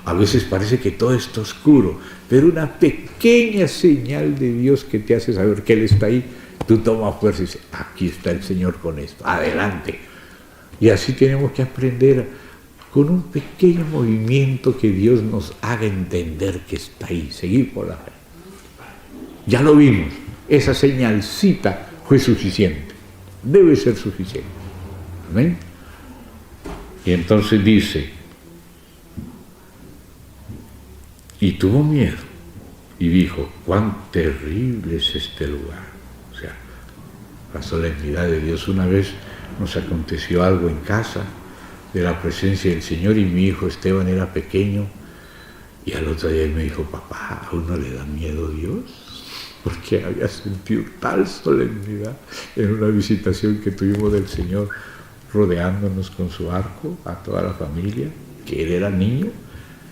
A veces parece que todo está oscuro, pero una pequeña señal de Dios que te hace saber que Él está ahí, tú tomas fuerza y dices, aquí está el Señor con esto, adelante. Y así tenemos que aprender con un pequeño movimiento que Dios nos haga entender que está ahí, seguir por la fe. Ya lo vimos. Esa señalcita fue suficiente, debe ser suficiente. ¿Amén? Y entonces dice, y tuvo miedo y dijo, cuán terrible es este lugar. O sea, la solemnidad de Dios. Una vez nos aconteció algo en casa de la presencia del Señor y mi hijo Esteban era pequeño y al otro día él me dijo, papá, ¿a uno le da miedo Dios? Porque había sentido tal solemnidad en una visitación que tuvimos del Señor rodeándonos con su arco a toda la familia, que él era niño,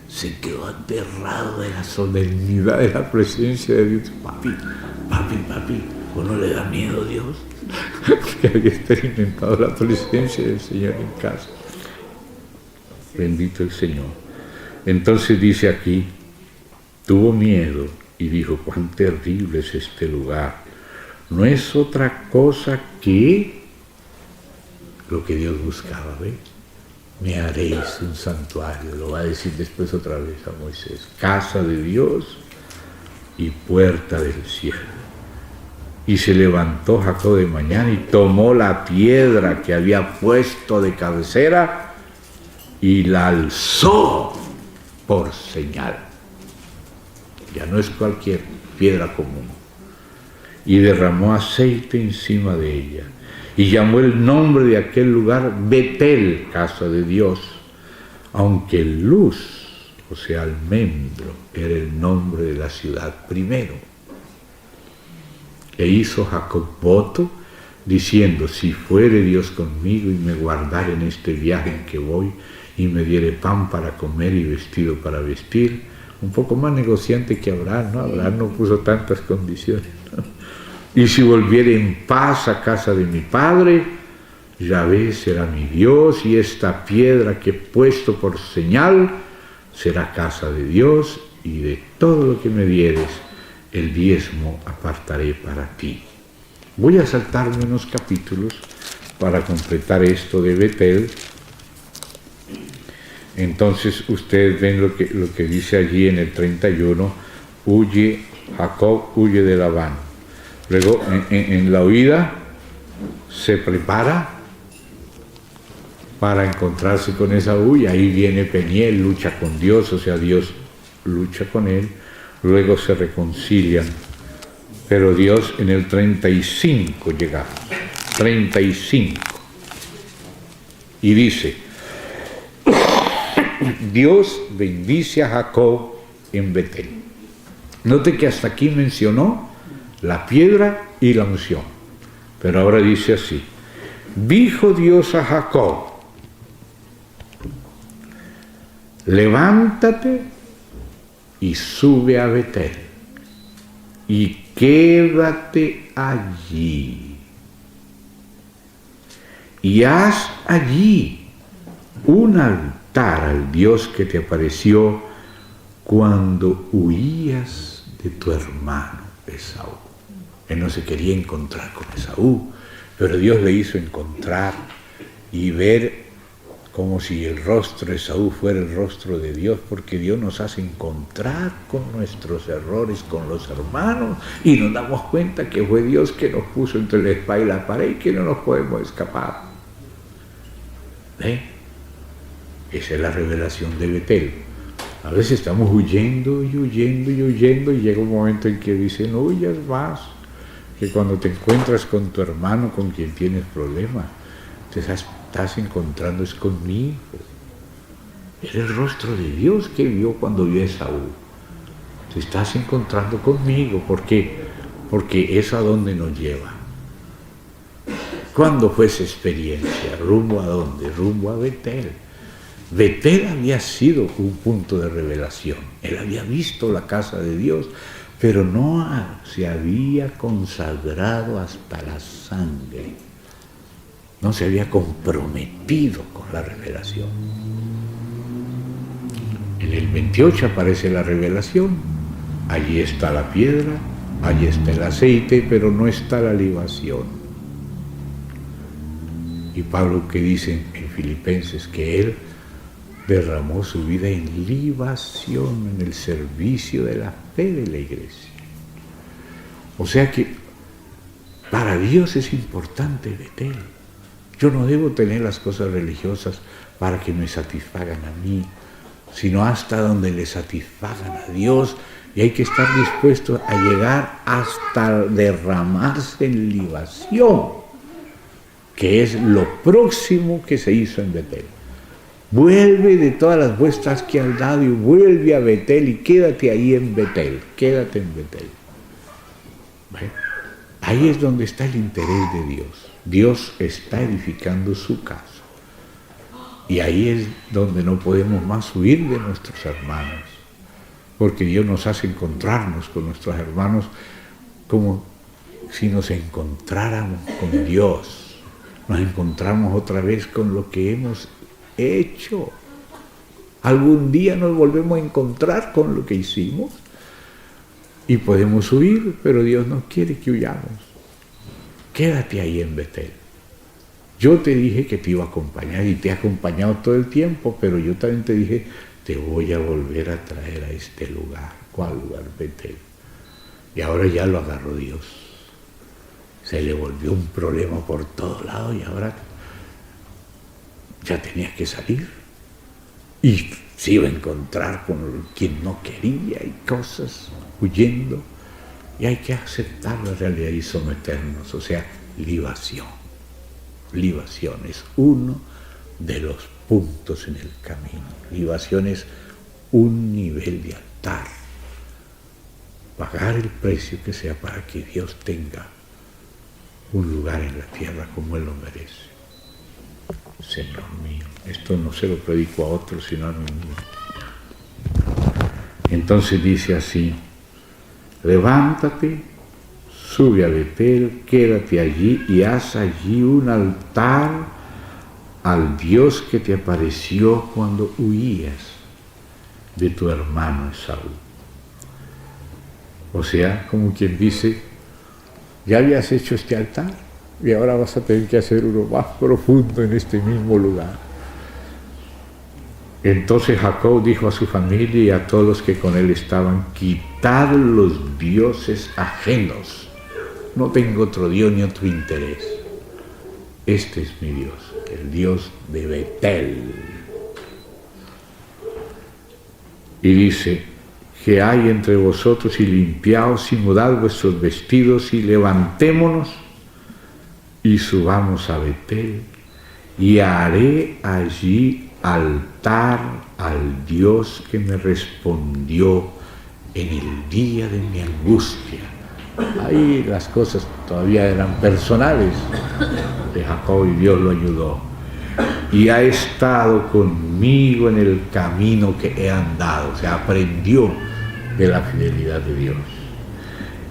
se quedó aterrado de la solemnidad de la presencia de Dios. Papi, ¿uno le da miedo a Dios? Porque había experimentado la presencia del Señor en casa. Bendito el Señor. Entonces dice aquí, tuvo miedo y dijo, cuán terrible es este lugar. No es otra cosa que lo que Dios buscaba, ¿ve? Me haréis un santuario, lo va a decir después otra vez a Moisés, casa de Dios y puerta del cielo. Y se levantó Jacob de mañana y tomó la piedra que había puesto de cabecera y la alzó por señal. Ya no es cualquier piedra común. Y derramó aceite encima de ella. Y llamó el nombre de aquel lugar Betel, casa de Dios, aunque Luz, o sea, almendro, era el nombre de la ciudad primero. E hizo Jacob voto, diciendo, si fuere Dios conmigo y me guardare en este viaje en que voy, y me diere pan para comer y vestido para vestir, un poco más negociante que Abraham, ¿no? Abraham no puso tantas condiciones, ¿no? Y si volviere en paz a casa de mi padre, Yahvé será mi Dios, y esta piedra que he puesto por señal será casa de Dios, y de todo lo que me dieres, el diezmo apartaré para ti. Voy a saltarme unos capítulos para completar esto de Betel. Entonces ustedes ven lo que dice allí en el 31, Jacob huye de Labán. Luego en la huida se prepara para encontrarse con Esaú, y ahí viene Peniel, lucha con Dios, o sea, Dios lucha con él, luego se reconcilian, pero Dios en el 35 llegamos, 35, y dice, Dios bendice a Jacob en Betel. Note que hasta aquí mencionó la piedra y la unción. Pero ahora dice así: dijo Dios a Jacob, levántate y sube a Betel y quédate allí y haz allí un altar al Dios que te apareció cuando huías de tu hermano Esaú. Él no se quería encontrar con Esaú, pero Dios le hizo encontrar y ver como si el rostro de Esaú fuera el rostro de Dios, porque Dios nos hace encontrar con nuestros errores, con los hermanos, y nos damos cuenta que fue Dios que nos puso entre la espada y la pared y que no nos podemos escapar. ¿Ve? Esa es la revelación de Betel. A veces estamos huyendo y huyendo y huyendo y llega un momento en que dicen, no huyas más, que cuando te encuentras con tu hermano con quien tienes problemas, te estás encontrando es conmigo. Era el rostro de Dios que vio cuando vio a Esaú. Te estás encontrando conmigo. ¿Por qué? Porque eso a dónde nos lleva. ¿Cuándo fue esa experiencia? ¿Rumbo a dónde? Rumbo a Betel. Betel había sido un punto de revelación. Él había visto la casa de Dios, pero no se había consagrado hasta la sangre. No se había comprometido con la revelación. En el 28 aparece la revelación. Allí está la piedra, allí está el aceite, pero no está la libación. Y Pablo que dice en Filipenses que él derramó su vida en libación, en el servicio de la fe de la iglesia. O sea que para Dios es importante Betel. Yo no debo tener las cosas religiosas para que me satisfagan a mí, sino hasta donde le satisfagan a Dios, y hay que estar dispuesto a llegar hasta derramarse en libación, que es lo próximo que se hizo en Betel. Vuelve de todas las vuestras que has dado y vuelve a Betel y quédate ahí en Betel, quédate en Betel. ¿Ve? Ahí es donde está el interés de Dios. Dios está edificando su casa. Y ahí es donde no podemos más huir de nuestros hermanos, porque Dios nos hace encontrarnos con nuestros hermanos como si nos encontráramos con Dios. Nos encontramos otra vez con lo que hemos hecho. Algún día nos volvemos a encontrar con lo que hicimos y podemos huir, pero Dios no quiere que huyamos. Quédate ahí en Betel. Yo te dije que te iba a acompañar y te he acompañado todo el tiempo, pero yo también te dije, te voy a volver a traer a este lugar. ¿Cuál lugar? Betel. Y ahora ya lo agarró Dios. Se le volvió un problema por todos lados y ahora ya tenía que salir. Y se iba a encontrar con quien no quería y cosas, huyendo. Y hay que aceptar la realidad y someternos, o sea, libación. Libación es uno de los puntos en el camino. Libación es un nivel de altar. Pagar el precio que sea para que Dios tenga un lugar en la tierra como Él lo merece. Señor mío, esto no se lo predico a otros, sino a mí mismo. Entonces dice así: levántate, sube a Betel, quédate allí y haz allí un altar al Dios que te apareció cuando huías de tu hermano Esaú. O sea, como quien dice, ya habías hecho este altar y ahora vas a tener que hacer uno más profundo en este mismo lugar. Entonces Jacob dijo a su familia y a todos los que con él estaban: quitad los dioses ajenos. No tengo otro Dios ni otro interés. Este es mi Dios, el Dios de Betel. Y dice: que hay entre vosotros y limpiaos y mudad vuestros vestidos y levantémonos y subamos a Betel y haré allí altar al Dios que me respondió en el día de mi angustia. Ahí las cosas todavía eran personales de Jacob y Dios lo ayudó. Y ha estado conmigo en el camino que he andado, o sea, aprendió de la fidelidad de Dios.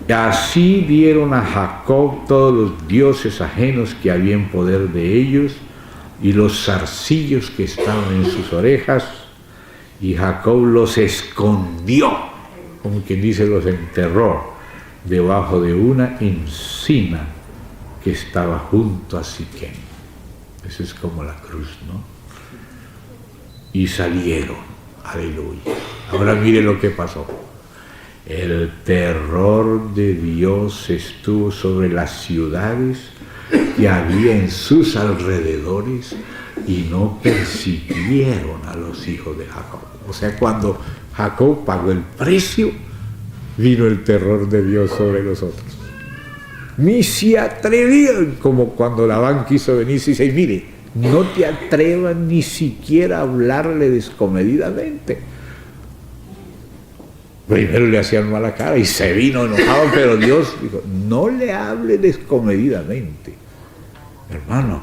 Y así dieron a Jacob todos los dioses ajenos que había en poder de ellos y los zarcillos que estaban en sus orejas, y Jacob los escondió, como quien dice, los enterró debajo de una encina que estaba junto a Siquem. Eso es como la cruz, ¿no? Y salieron, aleluya. Ahora mire lo que pasó. El terror de Dios estuvo sobre las ciudades que había en sus alrededores y no persiguieron a los hijos de Jacob. O sea, cuando Jacob pagó el precio, vino el terror de Dios sobre los otros. Ni se atrevían, como cuando Labán quiso venir y dice, mire, no te atrevas ni siquiera a hablarle descomedidamente. Primero le hacían mala cara y se vino enojado, pero Dios dijo, no le hable descomedidamente. Hermano,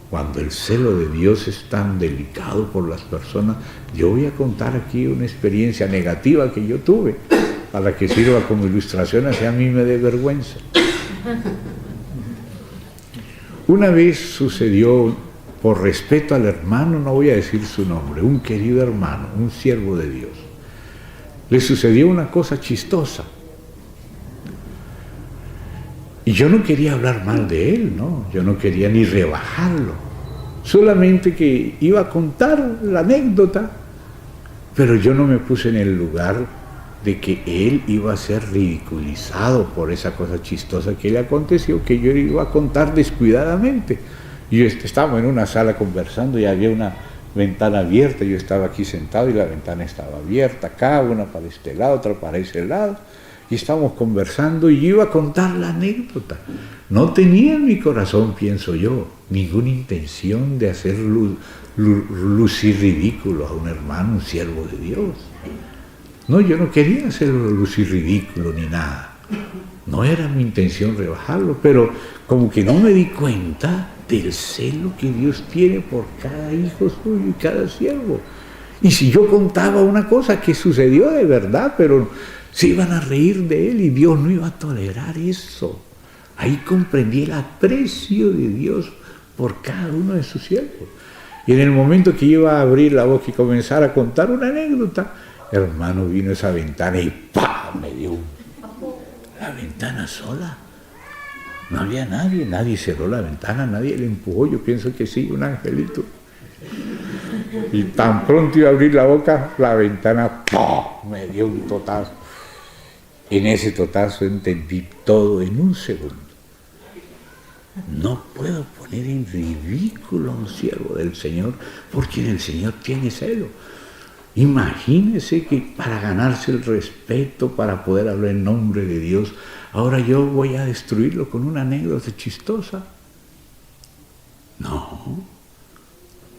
cuando el celo de Dios es tan delicado por las personas, yo voy a contar aquí una experiencia negativa que yo tuve, para que sirva como ilustración, así a mí me dé vergüenza. Una vez sucedió, por respeto al hermano, no voy a decir su nombre, un querido hermano, un siervo de Dios, le sucedió una cosa chistosa. Y yo no quería hablar mal de él, ¿no? Yo no quería ni rebajarlo. Solamente que iba a contar la anécdota, pero yo no me puse en el lugar de que él iba a ser ridiculizado por esa cosa chistosa que le aconteció, que yo iba a contar descuidadamente. Y estábamos en una sala conversando y había una ventana abierta, yo estaba aquí sentado y la ventana estaba abierta, acá, una para este lado, otra para ese lado, y estábamos conversando y yo iba a contar la anécdota. No tenía en mi corazón, pienso yo, ninguna intención de hacer lucir ridículo a un hermano, un siervo de Dios. No, yo no quería hacerlo lucir ridículo ni nada. No era mi intención rebajarlo, pero como que no me di cuenta del celo que Dios tiene por cada hijo suyo y cada siervo. Y si yo contaba una cosa que sucedió de verdad, pero se iban a reír de él y Dios no iba a tolerar eso. Ahí comprendí el aprecio de Dios por cada uno de sus siervos. Y en el momento que iba a abrir la boca y comenzar a contar una anécdota, hermano, vino esa ventana y ¡pam! Me dio la ventana sola. No había nadie, nadie cerró la ventana, nadie le empujó, yo pienso que sí, un angelito. Y tan pronto iba a abrir la boca, la ventana ¡pam! Me dio un totazo. En ese totazo entendí todo en un segundo. No puedo poner en ridículo a un siervo del Señor, porque el Señor tiene celo. Imagínese que para ganarse el respeto, para poder hablar en nombre de Dios, ahora yo voy a destruirlo con una anécdota chistosa. No,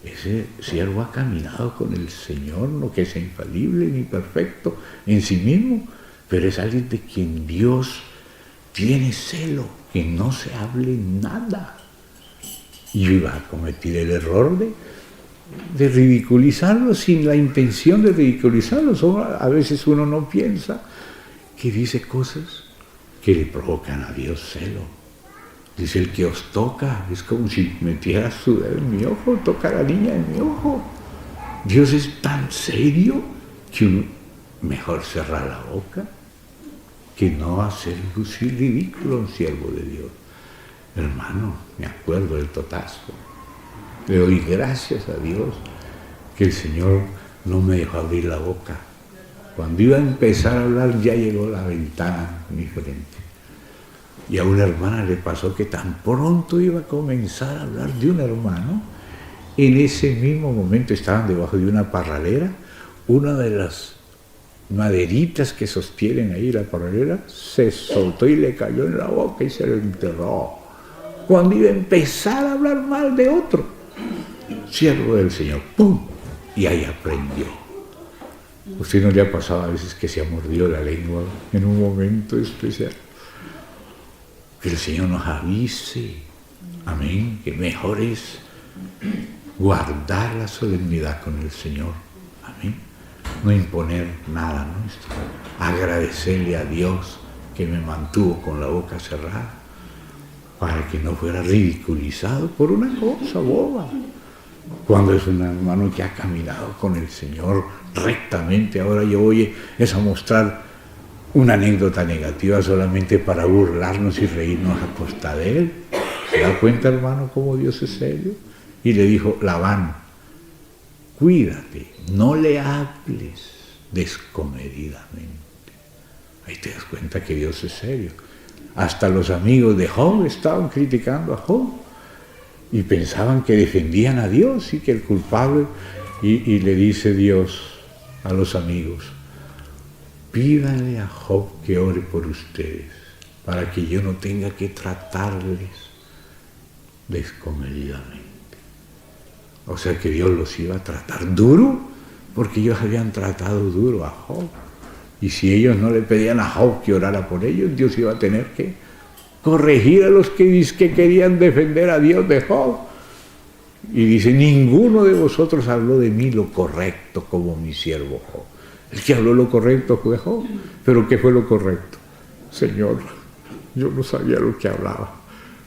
ese siervo ha caminado con el Señor, no que sea infalible ni perfecto en sí mismo, pero es alguien de quien Dios tiene celo, que no se hable nada. Y yo iba a cometer el error de ridiculizarlo sin la intención de ridiculizarlo. A veces uno no piensa que dice cosas que le provocan a Dios celo. Dice, el que os toca es como si metiera su dedo en mi ojo, toca a la niña en mi ojo. Dios es tan serio que uno mejor cerrar la boca que no hacer lucir ridículo a un siervo de Dios. Hermano, me acuerdo del totazo. Le doy gracias a Dios que el Señor no me dejó abrir la boca. Cuando iba a empezar a hablar ya llegó la ventana en mi frente. Y a una hermana le pasó que tan pronto iba a comenzar a hablar de un hermano, en ese mismo momento estaban debajo de una parralera, una de las maderitas que sostienen ahí la parralera se soltó y le cayó en la boca y se lo enterró. Cuando iba a empezar a hablar mal de otro siervo del Señor, ¡pum! Y ahí aprendió. ¿Usted no le ha pasado a veces que se ha mordido la lengua en un momento especial? Que el Señor nos avise, amén, que mejor es guardar la solemnidad con el Señor, amén, no imponer nada nuestro, agradecerle a Dios que me mantuvo con la boca cerrada para que no fuera ridiculizado por una cosa boba. Cuando es un hermano que ha caminado con el Señor rectamente, ahora yo voy a mostrar una anécdota negativa solamente para burlarnos y reírnos a costa de él. ¿Se da cuenta, hermano, cómo Dios es serio? Y le dijo, Labán, cuídate, no le hables descomedidamente. Ahí te das cuenta que Dios es serio. Hasta los amigos de Job estaban criticando a Job y pensaban que defendían a Dios y que el culpable, y le dice Dios a los amigos, pídanle a Job que ore por ustedes para que yo no tenga que tratarles descomedidamente. O sea que Dios los iba a tratar duro porque ellos habían tratado duro a Job. Y si ellos no le pedían a Job que orara por ellos, Dios iba a tener que corregir a los que querían defender a Dios de Job. Y dice, ninguno de vosotros habló de mí lo correcto como mi siervo Job. El que habló lo correcto fue Job. ¿Pero qué fue lo correcto? Señor, yo no sabía lo que hablaba.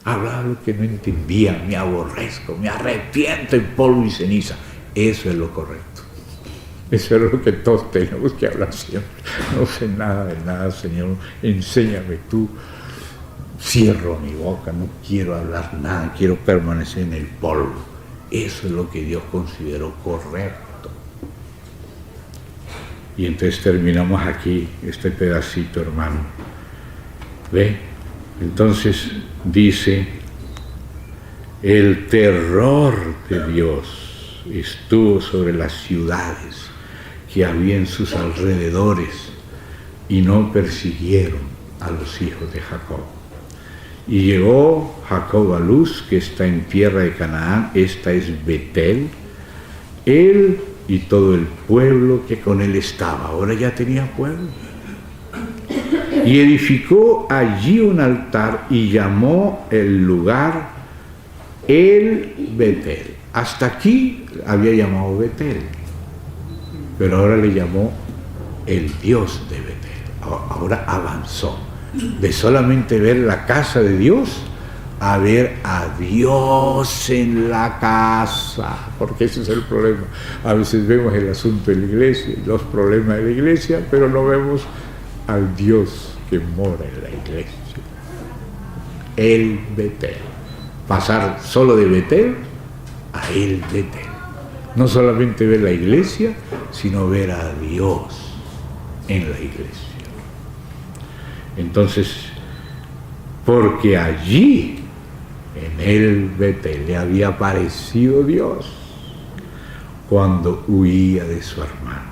Hablaba lo que no entendía, me aborrezco, me arrepiento en polvo y ceniza. Eso es lo correcto. Eso es lo que todos tenemos que hablar siempre. No sé nada de nada, Señor, enséñame tú. Cierro mi boca, no quiero hablar nada, quiero permanecer en el polvo. Eso es lo que Dios consideró correcto. Y entonces terminamos aquí este pedacito, hermano. ¿Ve? Entonces dice, el terror de Dios estuvo sobre las ciudades que había en sus alrededores y no persiguieron a los hijos de Jacob. Y llegó Jacob a Luz, que está en tierra de Canaán, esta es Betel, él y todo el pueblo que con él estaba. Ahora ya tenía pueblo. Y edificó allí un altar y llamó el lugar el Betel. Hasta aquí había llamado Betel, pero ahora le llamó el Dios de Betel. Ahora avanzó de solamente ver la casa de Dios a ver a Dios en la casa, porque ese es el problema. A veces vemos el asunto de la iglesia y los problemas de la iglesia, pero no vemos al Dios que mora en la iglesia. El Betel. Pasar solo de Betel a el Betel. No solamente ver la iglesia, sino ver a Dios en la iglesia. Entonces, porque allí, en el Betel, le había aparecido Dios cuando huía de su hermano.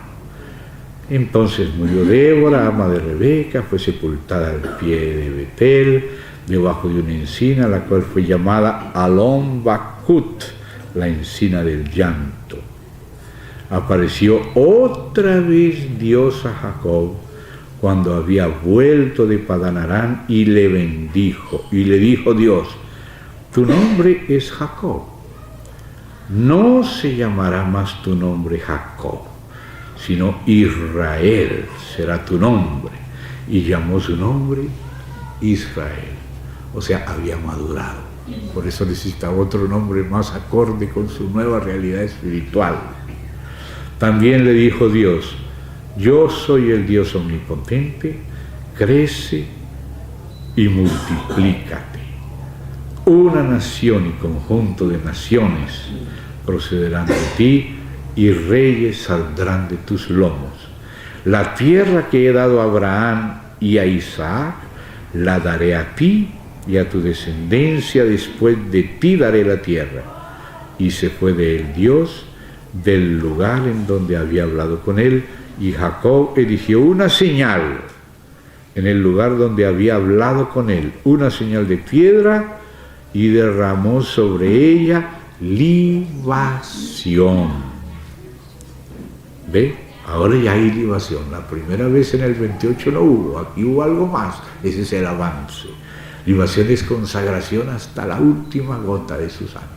Entonces murió Débora, ama de Rebeca, fue sepultada al pie de Betel, debajo de una encina, la cual fue llamada Alon Bakut, la encina del llanto. Apareció otra vez Dios a Jacob cuando había vuelto de Padán Aram y le bendijo. Y le dijo Dios, tu nombre es Jacob, no se llamará más tu nombre Jacob, sino Israel será tu nombre. Y llamó su nombre Israel. O sea, había madurado. Por eso necesitaba otro nombre más acorde con su nueva realidad espiritual. También le dijo Dios, yo soy el Dios omnipotente, crece y multiplícate. Una nación y conjunto de naciones procederán de ti y reyes saldrán de tus lomos. La tierra que he dado a Abraham y a Isaac, la daré a ti y a tu descendencia, después de ti daré la tierra. Y se fue de él Dios del lugar en donde había hablado con él, y Jacob eligió una señal en el lugar donde había hablado con él, una señal de piedra, y derramó sobre ella libación. ¿Ve? Ahora ya hay libación. La primera vez en el 28 no hubo, aquí hubo algo más. Ese es el avance. Libación es consagración hasta la última gota de su sangre.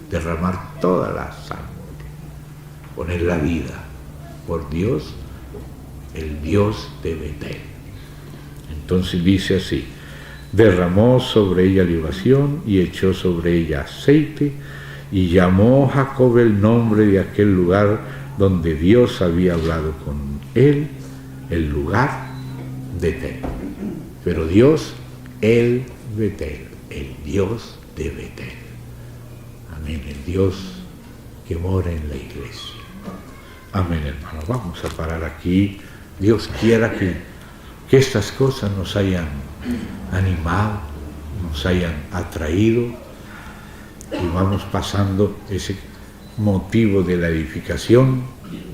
Derramar toda la sangre. Poner la vida por Dios, el Dios de Betel. Entonces dice así: derramó sobre ella libación y echó sobre ella aceite, y llamó Jacob el nombre de aquel lugar donde Dios había hablado con él, el lugar Betel. Pero Dios, el Betel, el Dios de Betel. Amén, el Dios que mora en la iglesia. Amén, hermanos. Vamos a parar aquí. Dios quiera que estas cosas nos hayan animado, nos hayan atraído, y vamos pasando ese motivo de la edificación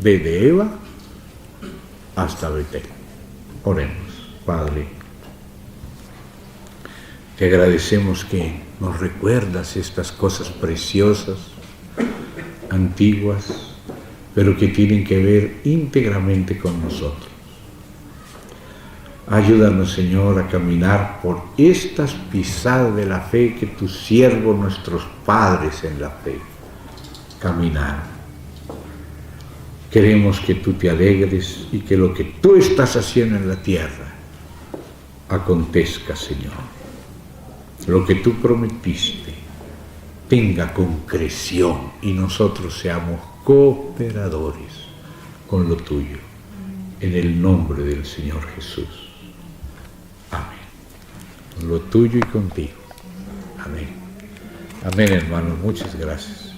desde Eva hasta Betel. Oremos. Padre, te agradecemos que nos recuerdas estas cosas preciosas, antiguas, pero que tienen que ver íntegramente con nosotros. Ayúdanos, Señor, a caminar por estas pisadas de la fe que tus siervos, nuestros padres en la fe, caminaron. Queremos que tú te alegres y que lo que tú estás haciendo en la tierra acontezca, Señor. Lo que tú prometiste tenga concreción y nosotros seamos cooperadores con lo tuyo. En el nombre del Señor Jesús. Amén. Lo tuyo y contigo. Amén. Amén, hermanos. Muchas gracias.